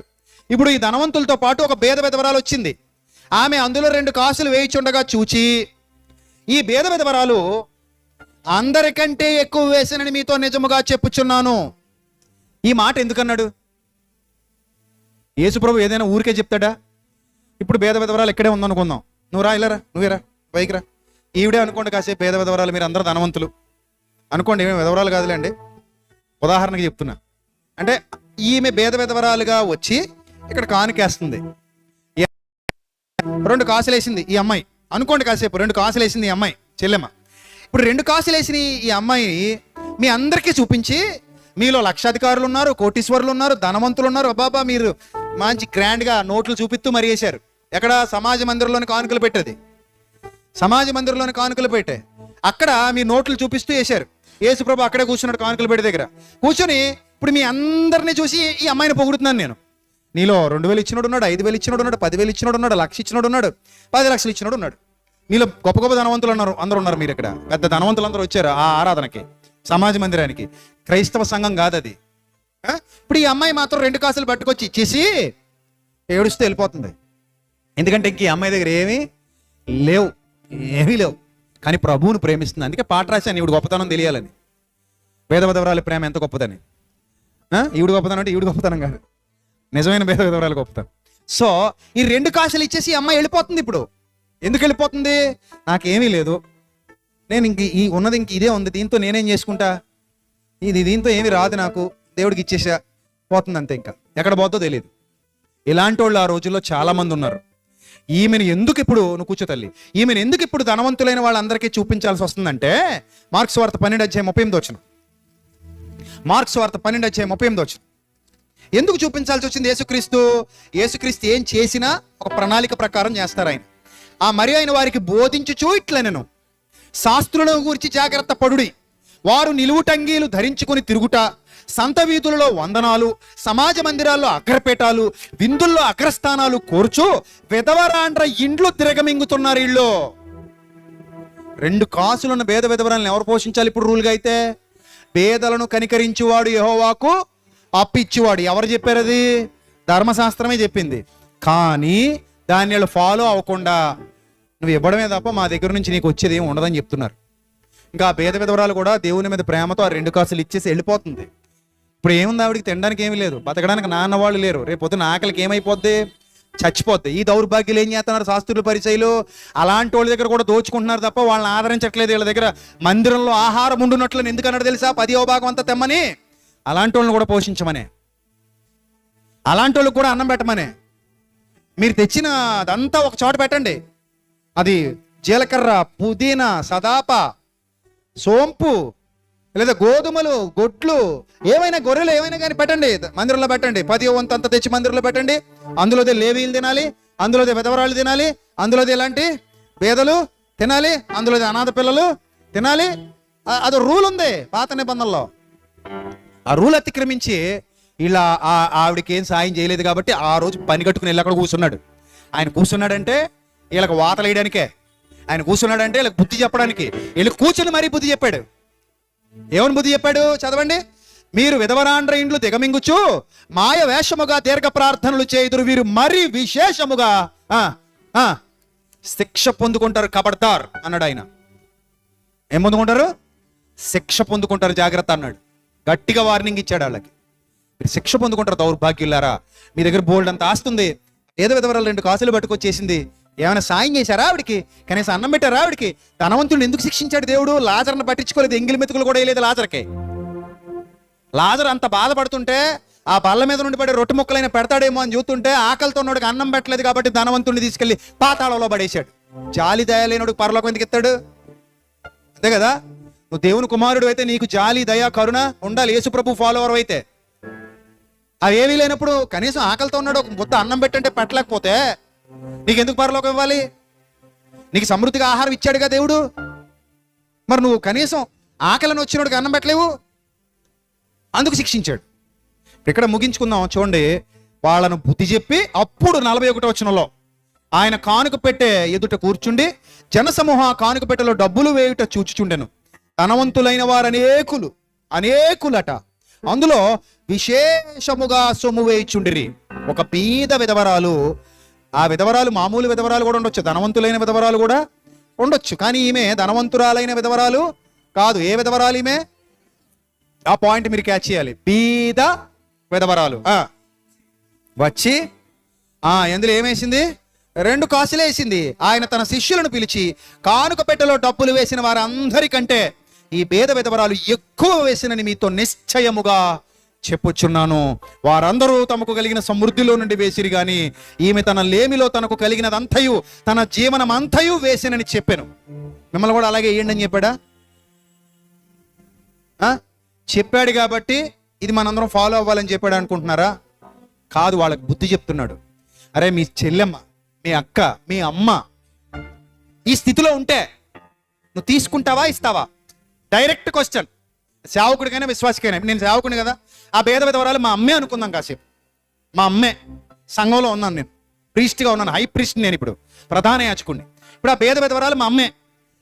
ఇప్పుడు ఈ ధనవంతులతో పాటు ఒక భేద విధవరాలు వచ్చింది. ఆమె అందులో 2 కాసులు వేయిచుండగా చూచి, ఈ భేద విధవరాలు అందరికంటే ఎక్కువ వేసినని మీతో నిజముగా చెప్పుచున్నాను. ఈ మాట ఎందుకన్నాడు? యేసుప్రభు ఏదైనా ఊరికే చెప్తాడా? ఇప్పుడు భేద విధవరాలు ఇక్కడే ఉందనుకుందాం. నువ్వు రా, ఇలారా, నువ్వేరా, పైకి రా. ఈవిడే అనుకోండి కాసేపు భేద విధవరాలు, మీరు అందరూ ధనవంతులు అనుకోండి. ఏమేమి విధవరాలు కాదులేండి, ఉదాహరణకి చెప్తున్నా. అంటే ఈమె భేద విధవరాలుగా వచ్చి ఇక్కడ కానుకేస్తుంది. 2 కాసులు వేసింది ఈ అమ్మాయి అనుకోండి. కాసేపు 2 కాసులు వేసింది ఈ అమ్మాయి, చెల్లెమ్మ. ఇప్పుడు 2 కాసులు వేసిన ఈ అమ్మాయి మీ అందరికీ చూపించి, మీలో లక్షాధికారులు ఉన్నారు, కోటీశ్వరులు ఉన్నారు, ధనవంతులు ఉన్నారు, అబ్బాబా మీరు మంచి గ్రాండ్గా నోట్లు చూపిస్తూ మరి వేశారు. ఎక్కడ? సమాజ మందిరంలోని కానుకలు పెట్టేది. సమాజ మందిరంలోని కానుకలు పెట్టే అక్కడ మీ నోట్లు చూపిస్తూ వేశారు. యేసుప్రభు అక్కడే కూర్చున్నాడు కానుకలు పెట్టి దగ్గర కూర్చొని. ఇప్పుడు మీ అందరినీ చూసి ఈ అమ్మాయిని పొగుడుతున్నాను నేను. నీలో 2,000 ఇచ్చినోడు ఉన్నాడు, 5,000 ఇచ్చినోడు ఉన్నాడు, 10,000 ఇచ్చినోడు ఉన్నాడు, 1,00,000 ఇచ్చినోడు ఉన్నాడు, 10 లక్షలు ఇచ్చినోడు ఉన్నాడు. మీలో గొప్ప గొప్ప ధనవంతులు ఉన్నారు, అందరూ ఉన్నారు. మీరు ఇక్కడ పెద్ద ధనవంతులు అందరూ వచ్చారు ఆ ఆరాధనకి, సమాజ మందిరానికి. క్రైస్తవ సంఘం కాదు అది. ఇప్పుడు ఈ అమ్మాయి మాత్రం 2 కాసులు పట్టుకొచ్చి ఇచ్చేసి ఏడుస్తూ వెళ్ళిపోతుంది. ఎందుకంటే ఇంక ఈ అమ్మాయి దగ్గర ఏమీ లేవు, కానీ ప్రభువును ప్రేమిస్తుంది. అందుకే పాట రాశాను, ఈవిడ గొప్పతనం తెలియాలని. భేద విధవరాలి ప్రేమ ఎంత గొప్పదని. ఈవిడ గొప్పతనం అంటే ఈవిడ గొప్పతనం కాదు, నిజమైన భేద విధవరాలు గొప్పతనం. సో ఈ 2 కాసులు ఇచ్చేసి ఈ అమ్మాయి వెళ్ళిపోతుంది. ఇప్పుడు ఎందుకు వెళ్ళిపోతుంది? నాకేమీ లేదు, నేను ఉన్నది ఇదే ఉంది, దీంతో నేనేం చేసుకుంటా, దీంతో ఏమి రాదు నాకు, దేవుడికి ఇచ్చేసా, పోతుంది అంతే. ఇంకా ఎక్కడ పోతుందో తెలియదు. ఇలాంటి వాళ్ళు ఆ రోజుల్లో చాలా మంది ఉన్నారు. ఈమెను ఎందుకు ఇప్పుడు, నువ్వు కూర్చో తల్లి, ఈమెను ఎందుకు ఇప్పుడు ధనవంతులైన వాళ్ళందరికీ చూపించాల్సి వస్తుందంటే, మార్క్స్ వార్త 12:38 మార్క్స్ వార్త 12:38 ఎందుకు చూపించాల్సి వచ్చింది? యేసుక్రీస్తు ఏం చేసినా ఒక ప్రణాళిక ప్రకారం చేస్తారు ఆయన. ఆ మరి ఆయన వారికి బోధించుచూ ఇట్లా, నేను శాస్త్రులను గురించి జాగ్రత్త పడుడి, వారు నిలువుటంగీలు ధరించుకొని తిరుగుట, సంత వీధులలో వందనాలు, సమాజ మందిరాల్లో అగ్రపీఠాలు, విందుల్లో అగ్రస్థానాలు కోర్చు విధవరాండ్ర ఇండ్లు తిరగమింగుతున్నారు. ఇళ్ళు 2 కాసులున్న పేద విధవరాలను ఎవరు పోషించాలి ఇప్పుడు రూల్గా అయితే? పేదలను కనికరించువాడు యెహోవాకు అప్పిచ్చువాడు. ఎవరు చెప్పారు? అది ధర్మశాస్త్రమే చెప్పింది. కానీ దాన్ని వాళ్ళు ఫాలో అవ్వకుండా నువ్వు ఇవ్వడమే తప్ప మా దగ్గర నుంచి నీకు వచ్చేది ఏమి ఉండదని చెప్తున్నారు. ఇంకా ఆ పేద విధవరాలు కూడా దేవుని మీద ప్రేమతో ఆ 2 కాసులు ఇచ్చేసి వెళ్ళిపోతుంది. ఇప్పుడు ఏముంది, ఆవిడికి తినడానికి ఏమీ లేదు, బతకడానికి నాన్న వాళ్ళు లేరు, రేపు పొద్దున ఆకలికి ఏమైపోద్ది? చచ్చిపోద్ది. ఈ దౌర్భాగ్యులు ఏం చేస్తున్నారు? శాస్త్రులు, పరిచయులు అలాంటి వాళ్ళ దగ్గర కూడా దోచుకుంటున్నారు తప్ప వాళ్ళని ఆదరించట్లేదు. వీళ్ళ దగ్గర మందిరంలో ఆహారం ఉండునట్లు ఎందుకు అన్నాడు తెలుసా? 10వ భాగం అంతా తెమ్మని, అలాంటి వాళ్ళని కూడా పోషించమనే, అలాంటి వాళ్ళకి కూడా అన్నం పెట్టమనే. మీరు తెచ్చిన అదంతా ఒక చోట పెట్టండి. అది జీలకర్ర, పుదీనా, సదాప, సోంపు, లేదా గోధుమలు, గొడ్లు, ఏమైనా గొర్రెలు ఏమైనా కానీ పెట్టండి, మందిరంలో పెట్టండి. 10వ వంతు అంతా తెచ్చి మందిరంలో పెట్టండి. అందులోదే లేవీలు తినాలి, అందులోదే విధవరాలు తినాలి, అందులోదే ఇలాంటి పేదలు తినాలి, అందులోదే అనాథ పిల్లలు తినాలి. అది రూల్ ఉంది పాత నిబంధనలో. ఆ రూల్ అతిక్రమించి ఇలా ఆవిడకి ఏం సాయం చేయలేదు కాబట్టి ఆ రోజు పని కట్టుకుని వెళ్ళి అక్కడ కూర్చున్నాడు. ఆయన కూర్చున్నాడంటే వీళ్ళకి వాతలు వేయడానికే, ఆయన కూర్చున్నాడంటే వీళ్ళకి బుద్ధి చెప్పడానికి. వీళ్ళు కూర్చుని మరీ బుద్ధి చెప్పాడు. ఏమని బుద్ధి చెప్పాడు? చదవండి. మీరు విధవరాండ్ర ఇండ్లు దిగమింగుచు మాయ వేషముగా దీర్ఘ ప్రార్థనలు చేయుదురు, వీరు మరి విశేషముగా శిక్ష పొందుకుంటారు. కబడ్దార్ అన్నాడు ఆయన. ఏం పొందుకుంటారు? శిక్ష పొందుకుంటారు, జాగ్రత్త అన్నాడు. గట్టిగా వార్నింగ్ ఇచ్చాడు వాళ్ళకి. మీరు శిక్ష పొందుకుంటారు దౌర్భాగ్యులారా. మీ దగ్గర బోల్డ్ అంత ఆస్తుంది, ఏదో విధవరాలు 2 కాసులు పట్టుకొచ్చేసింది, ఏమైనా సాయం చేశారా ఆవిడికి? కనీసం అన్నం పెట్టారా ఆవిడికి? ధనవంతుడిని ఎందుకు శిక్షించాడు దేవుడు? లాజర్ని పట్టించుకోలేదు, ఎంగిలి మెతుకులు కూడా వేయలేదు లాజర్కి. లాజర్ అంత బాధపడుతుంటే ఆ బల్ల మీద నుండి పడే రొట్టె ముక్కలైనా పెడతాడేమో అని చూస్తుంటే ఆకలితో ఉన్నోడికి అన్నం పెట్టలేదు కాబట్టి ధనవంతుడిని తీసుకెళ్లి పాతాళంలో పడేశాడు. జాలి దయ లేనోడికి పరలోకం ఎందుకు ఎత్తాడు? అంతే కదా. నువ్వు దేవుని కుమారుడు అయితే నీకు జాలి, దయ, కరుణ ఉండాలి. యేసుప్రభు ఫాలోవర్ అయితే అవి ఏమీ లేనప్పుడు కనీసం ఆకలితో ఉన్నాడు ఒక ముద్ద అన్నం పెట్టంటే పెట్టలేకపోతే నీకెందుకు పరలోకం ఇవ్వాలి? నీకు సమృద్ధిగా ఆహారం ఇచ్చాడుగా దేవుడు. మరి నువ్వు కనీసం ఆకలిని వచ్చినోడికి అన్నం పెట్టలేవు, అందుకు శిక్షించాడు. ఇక్కడ ముగించుకుందాం చూడండి. వాళ్ళను బుద్ధి చెప్పి అప్పుడు 41వ వచనంలో ఆయన కానుక పెట్టే ఎదుట కూర్చుండి జనసమూహం ఆ కానుక పెట్టెలో డబ్బులు వేయుట చూచుచుండెను. ధనవంతులైన వారు అనేకులట, అందులో విశేషముగా సొమ్ము వేయిచుండిరి. ఒక పేద విధవరాలు, ఆ విధవరాలు మామూలు విధవరాలు కూడా ఉండొచ్చు, ధనవంతులైన విధవరాలు కూడా ఉండొచ్చు, కానీ ఈమె ధనవంతురాలైన విధవరాలు కాదు. ఏ విధవరాలు ఈమె? ఆ పాయింట్ మీరు క్యాచ్ చేయాలి. పేద విధవరాలు వచ్చి ఎందులో ఏమేసింది? 2 కాసులు వేసింది. ఆయన తన శిష్యులను పిలిచి కానుక పెట్టెలో డబ్బులు వేసిన వారందరికంటే ఈ పేద విధవరాలు ఎక్కువ వేసినని మీతో నిశ్చయముగా చెప్పుచున్నాను. వారందరూ తమకు కలిగిన సమృద్ధిలో నుండి వేసిరి గాని ఈమె తన లేమిలో తనకు కలిగినదంతయు తన జీవనం అంతయు వేసినని చెప్పాను. మిమ్మల్ని కూడా అలాగే వేయండి అని చెప్పాడా? చెప్పాడు కాబట్టి ఇది మనందరం ఫాలో అవ్వాలని చెప్పాడు అనుకుంటున్నారా? కాదు, వాళ్ళకి బుద్ధి చెప్తున్నాడు. అరే మీ చెల్లెమ్మ, మీ అక్క, మీ అమ్మ ఈ స్థితిలో ఉంటే నువ్వు తీసుకుంటావా, ఇస్తావా? Direct question. సేవకుడికైనా విశ్వాసకైనా. నేను సేవకుడిని కదా, ఆ పేద విధవరాలు మా అమ్మే అనుకుందాం కాసేపు. మా అమ్మే, సంఘంలో ఉన్నాను, నేను ప్రీస్ట్గా ఉన్నాను, హై ప్రీస్ట్, నేను ఇప్పుడు ప్రధాన యాజకుడిని. ఇప్పుడు ఆ పేద విధవరాలు మా అమ్మే.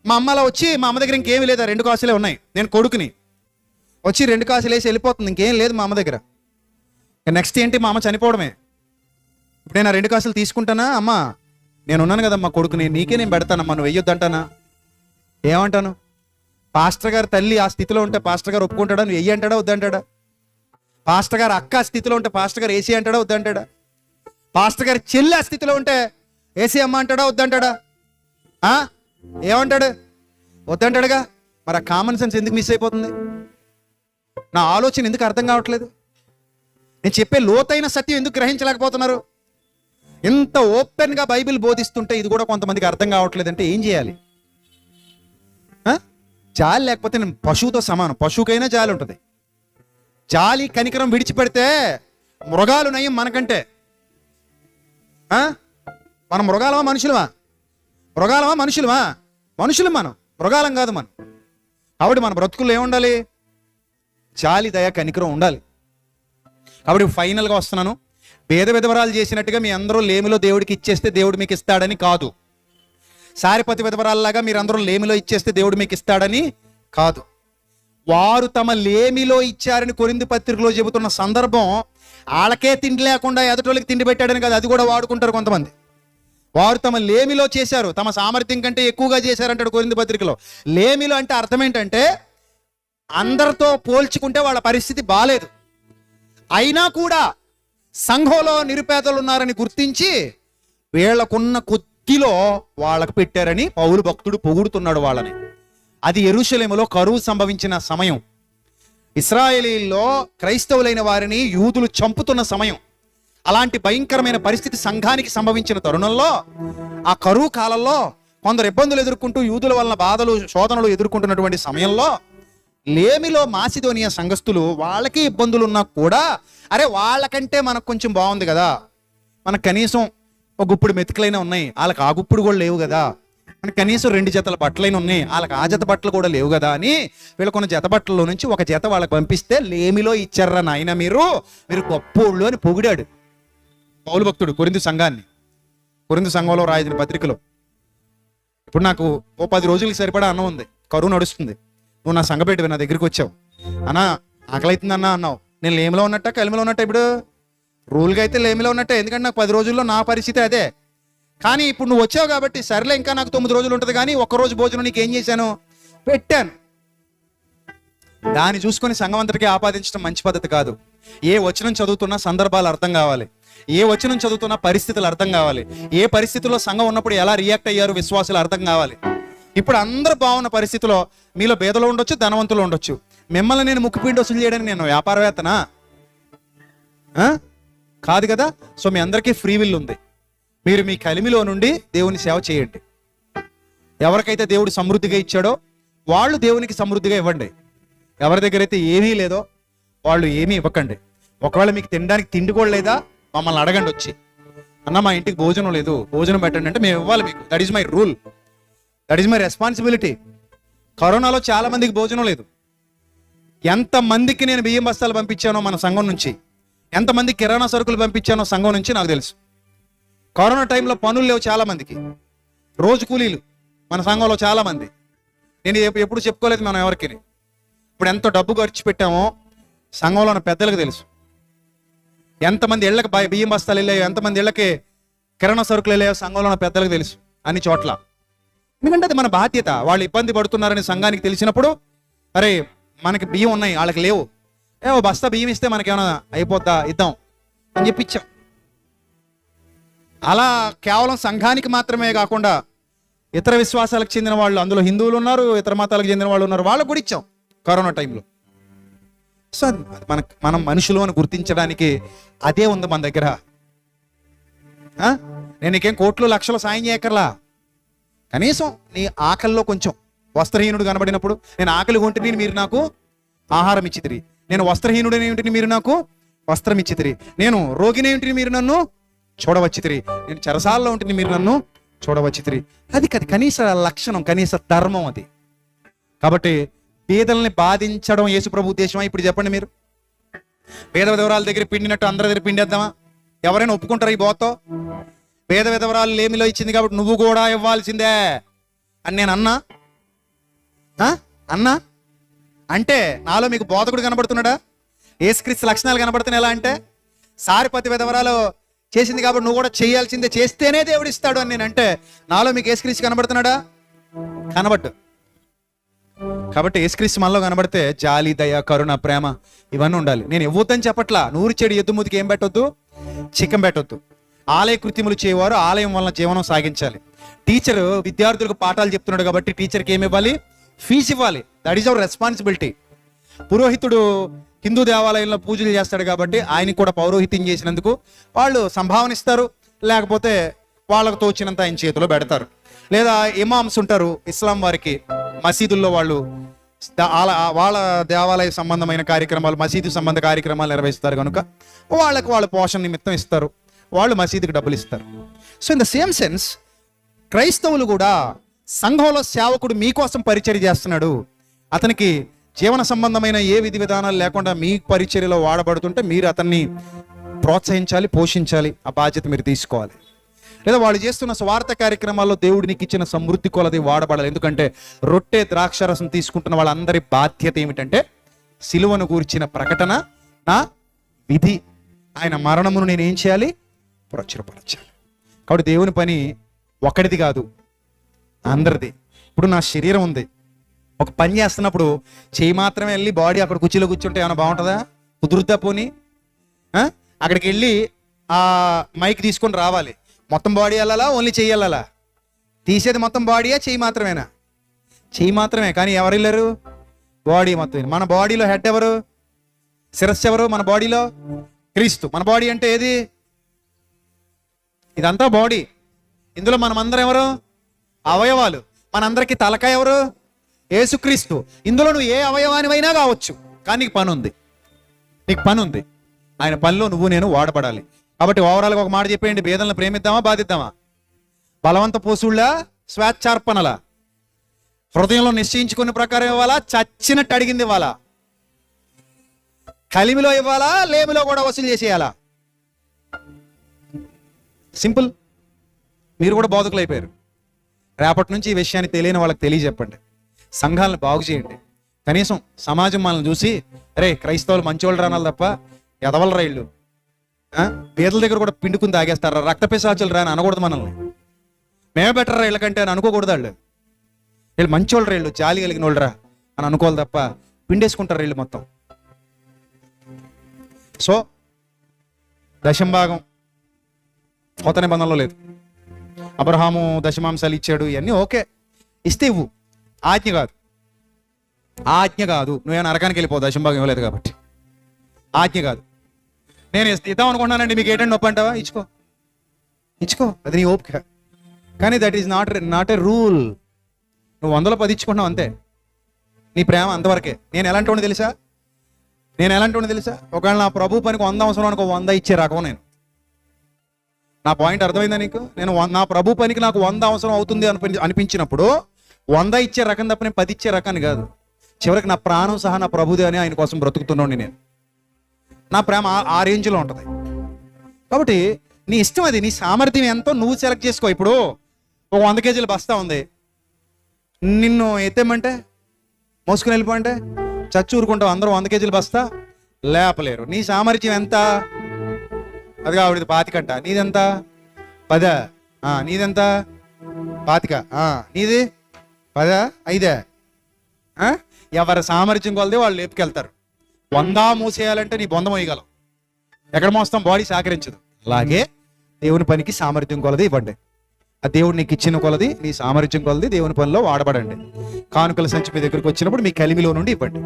మా అమ్మ అలా వచ్చి మా అమ్మ దగ్గర ఇంకేమీ లేదు, 2 కాసులే ఉన్నాయి, నేను కొడుకుని, వచ్చి 2 కాసులు వేసి వెళ్ళిపోతుంది, ఇంకేం లేదు మా అమ్మ దగ్గర. నెక్స్ట్ ఏంటి? మా అమ్మ చనిపోవడమే. ఇప్పుడు నేను ఆ 2 కాసులు తీసుకుంటానా? అమ్మా నేను ఉన్నాను కదమ్మా కొడుకుని, నీకే నేను పెడతానమ్మా, నువ్వు వెయ్యొద్దంటానా? ఏమంటాను? పాస్టర్ గారు తల్లి ఆ స్థితిలో ఉంటే పాస్టర్ గారు ఒప్పుకుంటాడా? నువ్వు వెయ్యి అంటాడా, వద్దంటాడా? పాస్టర్ గారు అక్క ఆ స్థితిలో ఉంటే పాస్టర్ గారు ఏసీ అంటాడా, వద్దంటాడా? పాస్టర్ గారు చెల్లి ఆ స్థితిలో ఉంటే ఏసీ అమ్మ అంటాడా, వద్దంటాడా? ఏమంటాడు? వద్దంటాడుగా. మరి ఆ కామన్ సెన్స్ ఎందుకు మిస్ అయిపోతుంది? నా ఆలోచన ఎందుకు అర్థం కావట్లేదు? నేను చెప్పే లోతైన సత్యం ఎందుకు గ్రహించలేకపోతున్నారు? ఇంత ఓపెన్గా బైబిల్ బోధిస్తుంటే ఇది కూడా కొంతమందికి అర్థం కావట్లేదు అంటే ఏం చేయాలి? జాలి లేకపోతే నేను పశువుతో సమానం. పశువుకైనా జాలి ఉంటుంది. జాలి కనికరం విడిచిపెడితే మృగాలు నయం మనకంటే. మనం మృగాలమా మనుషులమా? మృగాలమా మనుషులమా? మనుషులు మనం, మృగాలం కాదు మనం. కాబట్టి మన బ్రతుకుల్లో ఏముండాలి? జాలి, దయ, కనికరం ఉండాలి. కాబట్టి ఫైనల్గా వస్తున్నాను. పేద విధవరాలు చేసినట్టుగా మీ అందరూ లేమిలో దేవుడికి ఇచ్చేస్తే దేవుడు మీకు ఇస్తాడని కాదు. సారిపతి విధవరాల్లాగా మీరందరూ లేమిలో ఇచ్చేస్తే దేవుడు మీకు ఇస్తాడని కాదు. వారు తమ లేమిలో ఇచ్చారని కొరింథీ పత్రికలో చెబుతున్న సందర్భం వాళ్ళకే తిండి లేకుండా ఎదుటోళ్ళకి తిండి పెట్టాడని కాదు. అది కూడా వాడుకుంటారు కొంతమంది. వారు తమ లేమిలో చేశారు, తమ సామర్థ్యం కంటే ఎక్కువగా చేశారంటాడు కొరింథీ పత్రికలో. లేమిలో అంటే అర్థం ఏంటంటే అందరితో పోల్చుకుంటే వాళ్ళ పరిస్థితి బాలేదు, అయినా కూడా సంఘంలో నిరుపేదలు ఉన్నారని గుర్తించి వీళ్ళకున్న కొద్దిలో వాళ్ళకు పెట్టారని పౌలు భక్తుడు పొగుడుతున్నాడు వాళ్ళని. అది యెరూషలేములో కరువు సంభవించిన సమయం. ఇశ్రాయేలీల్లో క్రైస్తవులైన వారిని యూదులు చంపుతున్న సమయం. అలాంటి భయంకరమైన పరిస్థితి సంఘానికి సంభవించిన తరుణంలో, ఆ కరువు కాలంలో కొందరు ఇబ్బందులు ఎదుర్కొంటూ యూదుల వలన బాధలు శోధనలు ఎదుర్కొంటున్నటువంటి సమయంలో లేమిలో మాసిదోనియా సంఘస్థులు వాళ్ళకి ఇబ్బందులు ఉన్నా కూడా అరే వాళ్ళకంటే మనకు కొంచెం బాగుంది కదా, మనకు కనీసం ఒక గుప్పుడు మెతుకులైనా ఉన్నాయి, వాళ్ళకి ఆ గుప్పుడు కూడా లేవు కదా, మనకి కనీసం 2 జతల బట్టలైనా ఉన్నాయి, వాళ్ళకి ఆ జత బట్టలు కూడా లేవు కదా అని వీళ్ళకున్న జత బట్టల్లో నుంచి ఒక జత వాళ్ళకి పంపిస్తే లేమిలో ఇచ్చారా నాయన మీరు గొప్పోళ్ళు అని పొగిడాడు పౌలు భక్తుడు కొరింథీ సంఘాన్ని. కొరింథీ సంఘంలో రాసిన పత్రికలో. ఇప్పుడు నాకు ఓ 10 రోజులకి సరిపడా అన్నం ఉంది, కరువు నడుస్తుంది, నువ్వు నా సంఘపెట్టి నా దగ్గరికి వచ్చావు, అన్నా ఆకలి అవుతుందన్నా అన్నావు. నేను లేమిలో ఉన్నట్ట కలిమిలో ఉన్నట్ట? ఇప్పుడు రూల్గా అయితే లేమిలో ఉన్నట్టే, ఎందుకంటే నాకు 10 రోజుల్లో నా పరిస్థితి అదే. కానీ ఇప్పుడు నువ్వు వచ్చావు కాబట్టి సరేలే, ఇంకా నాకు 9 రోజులు ఉంటుంది, కానీ ఒక్కరోజు భోజనం నీకు ఏం చేశాను, పెట్టాను. దాన్ని చూసుకొని సంఘం అంతటికీ ఆపాదించడం మంచి పద్ధతి కాదు. ఏ వచనం చదువుతున్నా సందర్భాలు అర్థం కావాలి, ఏ వచనం చదువుతున్నా పరిస్థితులు అర్థం కావాలి, ఏ పరిస్థితుల్లో సంఘం ఉన్నప్పుడు ఎలా రియాక్ట్ అయ్యారు విశ్వాసులు అర్థం కావాలి. ఇప్పుడు అందరూ బాగున్న పరిస్థితిలో మీలో పేదలు ఉండొచ్చు, ధనవంతులు ఉండొచ్చు. మిమ్మల్ని నేను ముక్కుపిండి వసూలు చేయడానికి నేను వ్యాపారవేత్తనా? కాదు కదా. సో మీ అందరికీ ఫ్రీ విల్ ఉంది. మీరు మీ కలిమిలో నుండి దేవుని సేవ చేయండి. ఎవరికైతే దేవుడు సమృద్ధిగా ఇచ్చాడో వాళ్ళు దేవునికి సమృద్ధిగా ఇవ్వండి. ఎవరి దగ్గర అయితే ఏమీ లేదో వాళ్ళు ఏమీ ఇవ్వకండి. ఒకవేళ మీకు తినడానికి తిండి కూడా లేదా, మమ్మల్ని అడగండి వచ్చి, అన్న మా ఇంటికి భోజనం లేదు, భోజనం పెట్టండి అంటే మేము ఇవ్వాలి మీకు. That is my rule, that is my responsibility. కరోనాలో చాలా మందికి భోజనం లేదు. ఎంతమందికి నేను బియ్యం బస్తాలు పంపించానో మన సంఘం నుంచి, ఎంతమంది కిరాణా సరుకులు పంపించానో సంఘం నుంచి నాకు తెలుసు. కరోనా టైంలో పనులు లేవు చాలా మందికి, రోజు కూలీలు మన సంఘంలో చాలా మంది. నేను ఎప్పుడు చెప్పుకోలేదు మనం ఎవరికి. ఇప్పుడు ఎంతో డబ్బు ఖర్చు పెట్టామో సంఘంలో ఉన్న పెద్దలకు తెలుసు. ఎంతమంది ఇళ్ళకి బియ్యం బస్తాలు వెళ్ళాయో, ఎంతమంది ఇళ్ళకి కిరాణా సరుకులు వెళ్ళాయో సంఘంలో ఉన్న పెద్దలకు తెలుసు అన్ని చోట్ల. ఎందుకంటే అది మన బాధ్యత. వాళ్ళు ఇబ్బంది పడుతున్నారని సంఘానికి తెలిసినప్పుడు అరే మనకి బియ్యం ఉన్నాయి వాళ్ళకి లేవు, ఏమో బస్తా బియ్యం ఇస్తే మనకేమైనా అయిపోద్దా, ఇద్దాం అని చెప్పి ఇచ్చాం. అలా కేవలం సంఘానికి మాత్రమే కాకుండా ఇతర విశ్వాసాలకు చెందిన వాళ్ళు, అందులో హిందువులు ఉన్నారు, ఇతర మతాలకు చెందిన వాళ్ళు ఉన్నారు, వాళ్ళకు కూడా ఇచ్చాం కరోనా టైంలో. సో మనం మనుషులు అని గుర్తించడానికి అదే ఉంది మన దగ్గర. నేను నీకేం కోట్లు లక్షలు సాయం చేయక్కర్లా, కనీసం నీ ఆకలిలో కొంచెం. వస్త్రహీనుడు కనబడినప్పుడు నేను ఆకలి కొంటిని మీరు నాకు ఆహారం ఇచ్చితిరి, నేను వస్త్రహీనుడని ఏంటిని మీరు నాకు వస్త్రం ఇచ్చితిరి, నేను రోగిని ఏంటిని మీరు నన్ను చూడవచ్చితిరి, నేను చెరసాల్లో ఉంటిని మీరు నన్ను చూడవచ్చితిరి. అది కనీస లక్షణం, కనీస ధర్మం అది. కాబట్టి పేదల్ని బాధించడం యేసు ప్రభు ఉద్దేశమా? ఇప్పుడు చెప్పండి. మీరు పేద విధవరాల దగ్గర పిండినట్టు అందరి దగ్గర పిండేద్దామా? ఎవరైనా ఒప్పుకుంటారా ఈ బోతో? పేద విధవరాలు లేమిలో ఇచ్చింది కాబట్టి నువ్వు కూడా ఇవ్వాల్సిందే అని నేను అన్నా అంటే నాలో మీకు బోధకుడు కనబడుతున్నాడా? యేసుక్రీస్తు లక్షణాలు కనబడుతున్నాయి. ఎలా అంటే సారిపతి విధవరాలు చేసింది కాబట్టి నువ్వు కూడా చేయాల్సిందే, చేస్తేనే దేవుడు ఇస్తాడు అని నేను అంటే నాలో మీకు యేసుక్రీస్తు కనబడుతున్నాడా? కనబడ్డు. కాబట్టి యేసుక్రీస్తు మనలో కనబడితే జాలి, దయ, కరుణ, ప్రేమ ఇవన్నీ ఉండాలి. నేను ఇవ్వద్దని చెప్పట్లా. నూరు చెడు ఎద్దు మూతికి ఏం పెట్టొద్దు, చికెన్ పెట్టొద్దు. ఆలయ కృత్యములు చేయవారు ఆలయం వలన జీవనం సాగించాలి. టీచర్ విద్యార్థులకు పాఠాలు చెప్తున్నాడు కాబట్టి టీచర్కి ఏమి ఇవ్వాలి? ఫీజు ఇవ్వాలి. That is our responsibility. పురోహితుడు హిందూ దేవాలయంలో పూజలు చేస్తాడు కాబట్టి ఆయనకి కూడా పౌరోహిత్యం చేసినందుకు వాళ్ళు సంభావన ఇస్తారు, లేకపోతే వాళ్ళకు తోచినంత ఆయన చేతిలో పెడతారు. లేదా ఇమామ్స్ ఉంటారు ఇస్లాం వారికి, మసీదుల్లో వాళ్ళు వాళ్ళ దేవాలయ సంబంధమైన కార్యక్రమాలు, మసీదు సంబంధ కార్యక్రమాలు నిర్వహిస్తారు కనుక వాళ్ళ పోషణ నిమిత్తం ఇస్తారు, వాళ్ళు మసీదుకి డబ్బులు ఇస్తారు. So in the same sense క్రైస్తవులు కూడా సంఘంలో సేవకుడు మీకోసం పరిచర్య చేస్తున్నాడు, అతనికి జీవన సంబంధమైన ఏ విధి విధానాలు లేకుండా మీ పరిచర్యలో వాడబడుతుంటే మీరు అతన్ని ప్రోత్సహించాలి, పోషించాలి. ఆ బాధ్యత మీరు తీసుకోవాలి. లేదా వాళ్ళు చేస్తున్న స్వార్థ కార్యక్రమాల్లో దేవుడు నీకు ఇచ్చిన సమృద్ధి కొలది వాడబడాలి. ఎందుకంటే రొట్టె ద్రాక్షరసం తీసుకుంటున్న వాళ్ళందరి బాధ్యత ఏమిటంటే సిలువను గూర్చిన ప్రకటన, నా విధి, ఆయన మరణమును నేను ఏం చేయాలి? ప్రచురపరచాలి. కాబట్టి దేవుని పని ఒకటిది కాదు, అందరిది. ఇప్పుడు నా శరీరం ఉంది, ఒక పని చేస్తున్నప్పుడు చేయి మాత్రమే వెళ్ళి బాడీ అక్కడ కుర్చీలో కూర్చుంటే ఏమైనా బాగుంటుందా? కుదురుతా పోని? అక్కడికి వెళ్ళి ఆ మైక్ తీసుకొని రావాలి. మొత్తం బాడీ వెళ్ళాలా, ఓన్లీ చెయ్యి వెళ్ళాలా? తీసేది మొత్తం బాడీయా, చెయ్యి మాత్రమేనా? చెయ్యి మాత్రమే. కానీ ఎవరు వెళ్ళారు? బాడీ మొత్తం. మన బాడీలో హెడ్ ఎవరు? శిరస్సు ఎవరు మన బాడీలో? క్రీస్తు. మన బాడీ అంటే ఏది? ఇదంతా బాడీ. ఇందులో మనమందరం ఎవరు? అవయవాలు. మనందరికీ తలకాయ ఎవరు? యేసుక్రీస్తు. ఇందులో నువ్వు ఏ అవయవానివైనా కావచ్చు, కానీ నీకు పని ఉంది. నీకు పని ఉంది. ఆయన పనిలో నువ్వు నేను వాడబడాలి. కాబట్టి ఓవరాల్గా ఒక మాట చెప్పేయండి. భేదలను ప్రేమిద్దామా, బాధిద్దామా? బలవంత పోసుళ్ళ, స్వేచ్ఛార్పణల, హృదయంలో నిశ్చయించుకునే ప్రకారం ఇవ్వాలా, చచ్చినట్టు అడిగింది ఇవ్వాలా? కలిమిలో ఇవ్వాలా, లేమిలో కూడా వసూలు చేసేయాలా? సింపుల్. మీరు కూడా బోధకులు అయిపోయారు. రేపటి నుంచి ఈ విషయాన్ని తెలియని వాళ్ళకి తెలియజెప్పండి. సంఘాలను బాగు చేయండి. కనీసం సమాజం మనల్ని చూసి అరే క్రైస్తవులు మంచివాళ్ళు రానాలి తప్ప ఎదవల రైళ్ళు, పేదల దగ్గర కూడా పిండుకుని తాగేస్తారా, రక్త పిశాచులు రాని అనకూడదు. మనల్ని మేమే బెటర్ రైళ్ళ కంటే అని అనుకోకూడదు. వీళ్ళు మంచివాళ్ళు రైళ్ళు, జాలి కలిగిన వాళ్ళరా అని అనుకోవాలి తప్ప పిండేసుకుంటారు రైళ్ళు మొత్తం. సో దశంభాగం కొత్త నిబంధనలో లేదు. అబ్రహాము దశమాంశాలు ఇచ్చాడు, ఇవన్నీ ఓకే, ఇస్తే ఇవ్వు. ఆజ్ఞ కాదు, ఆజ్ఞ కాదు. నువ్వేమైనా నరకానికి వెళ్ళిపోవు దశంభాగం ఇవ్వలేదు కాబట్టి. ఆజ్ఞ కాదు. నేను ఇద్దాం అనుకుంటున్నానండి, మీకు ఏంటంటే నొప్పి అంటావా? ఇచ్చుకో, ఇచ్చుకో, అది నీ ఓపిక. కానీ that is not a rule. నువ్వు 110 ఇచ్చుకుంటున్నావు అంతే. నీ ప్రేమ అంతవరకే. నేను ఎలాంటి వాడిని తెలుసా? ఒకవేళ నా ప్రభు పనికి 100 అవసరం అనుకో, 100 ఇచ్చే రకం నేను. నా పాయింట్ అర్థమైందా నీకు? నేను నా ప్రభు పనికి నాకు 100 అవసరం అవుతుంది అనిపించినప్పుడు 100 ఇచ్చే రకం తప్ప నేను 10 ఇచ్చే రకాన్ని కాదు. చివరికి నా ప్రాణం సహా నా ప్రభుదే అని ఆయన కోసం బ్రతుకుతున్నాండి నేను. నా ప్రేమ ఆ రేంజ్లో ఉంటుంది. కాబట్టి నీ ఇష్టం, అది నీ సామర్థ్యం ఎంతో నువ్వు సెలెక్ట్ చేసుకో. ఇప్పుడు ఒక 100 కేజీల బస్తా ఉంది, నిన్ను ఎత్తేమంటే మోసుకుని వెళ్ళిపోంటే చచ్చి ఊరుకుంటావు. అందరూ 100 కేజీల బస్తా లేపలేరు. నీ సామర్థ్యం ఎంత? అది ఆవిడది 25. నీదెంత? 10. నీదెంత? 25. నీది 10, 5. ఎవరి సామర్థ్యం కొలది వాళ్ళు లేపుకెళ్తారు. 100 మోసేయాలంటే నీ బొంద మోయగలవు. ఎక్కడ మోస్తాం? బాడీ సహకరించదు. అలాగే దేవుని పనికి సామర్థ్యం కొలది ఇవ్వండి. ఆ దేవుడు నీకు ఇచ్చిన కొలది, నీ సామర్థ్యం కొలది దేవుని పనిలో వాడబడండి. కానుకల సంచి మీ దగ్గరికి వచ్చినప్పుడు మీ కలిమిలో నుండి ఇవ్వండి.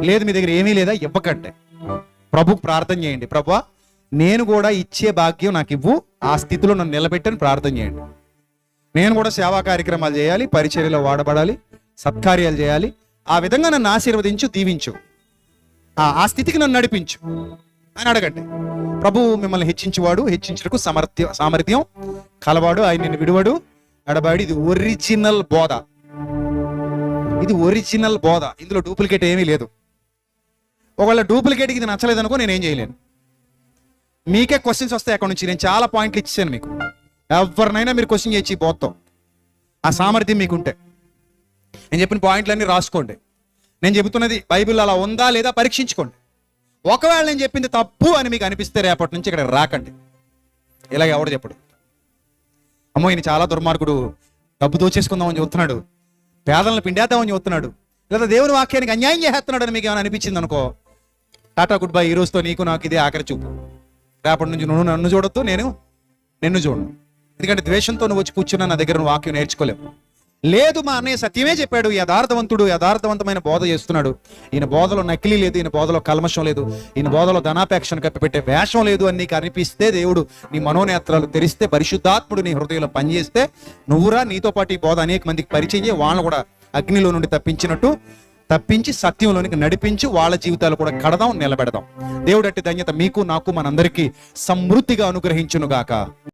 లేదు మీ దగ్గర ఏమీ లేదా, ఇవ్వకండి. ప్రభుకు ప్రార్థన చేయండి. ప్రభువా, నేను కూడా ఇచ్చే భాగ్యం నాకు ఇవ్వు, ఆ స్థితిలో నన్ను నిలబెట్టని ప్రార్థన చేయండి. నేను కూడా సేవా కార్యక్రమాలు చేయాలి, పరిచర్యలో వాడబడాలి, సత్కార్యాలు చేయాలి. ఆ విధంగా నన్ను ఆశీర్వదించు, దీవించు, ఆ స్థితికి నన్ను నడిపించు అని అడగండి. ప్రభువు మిమ్మల్ని హెచ్చించువాడు, హెచ్చించుటకు సామర్థ్యం కలవాడు, ఆయన నిన్ను విడువడు, ఎడబాడు. ఇది ఒరిజినల్ బోధ. ఇది ఒరిజినల్ బోధ. ఇందులో డూప్లికేట్ ఏమీ లేదు. ఒకవేళ డూప్లికేట్కి ఇది నచ్చలేదనుకో నేనేం చేయలేను. మీకే క్వశ్చన్స్ వస్తాయి అక్కడ నుంచి. నేను చాలా పాయింట్లు ఇచ్చాను మీకు. ఎవరినైనా మీరు క్వశ్చన్ చేయొచ్చు ఈ బోధతో. ఆ సామర్థ్యం మీకుంటే నేను చెప్పిన పాయింట్లన్నీ రాసుకోండి. నేను చెబుతున్నది బైబిల్ అలా ఉందా లేదా పరీక్షించుకోండి. ఒకవేళ నేను చెప్పింది తప్పు అని మీకు అనిపిస్తే రేపటి నుంచి ఇక్కడ రాకండి. ఇలాగ ఎవడు చెప్పడు, అమ్మో ఈయన చాలా దుర్మార్గుడు, డబ్బు దోచేసుకుందామని చెబుతున్నాడు, పేదలను పిండేద్దామని చెబుతున్నాడు, లేదా దేవుని వాక్యానికి అన్యాయం చేస్తున్నాడు అని మీకు ఏమైనా అనిపించింది అనుకో, టాటా గుడ్ బై. ఈ రోజుతో నీకు నాకు ఇదే ఆఖరి చూపు. రేపటి నుంచి నువ్వు నన్ను చూడొద్దు, నేను నిన్ను చూడను. ఎందుకంటే ద్వేషంతో నువ్వు వచ్చి కూర్చున్నా నా దగ్గర నువ్వు వాక్యం నేర్చుకోలేవు. లేదు, మా అన్నయ్య సత్యమే చెప్పాడు, యథార్థవంతుడు, యథార్థవంతమైన బోధ చేస్తున్నాడు, ఈయన బోధలో నకిలీ లేదు, ఈయన బోధలో కల్మషం లేదు, ఈయన బోధలో ధనాపేక్షను కప్పిపెట్టే వేషం లేదు అని నీకు అనిపిస్తే, దేవుడు నీ మనోనేత్రాలు తెరిస్తే, పరిశుద్ధాత్ముడు నీ హృదయంలో పనిచేస్తే, నువ్వురా నీతో పాటు ఈ బోధ అనేక మందికి పరిచయం, వాళ్ళను కూడా అగ్నిలో నుండి తప్పించి సత్యంలోనికి నడిపించి వాళ్ళ జీవితాలు కూడా కడదాం, నిలబెడదాం. దేవుడు అట్టి ధన్యత మీకు నాకు మనందరికీ సమృద్ధిగా అనుగ్రహించునుగాక.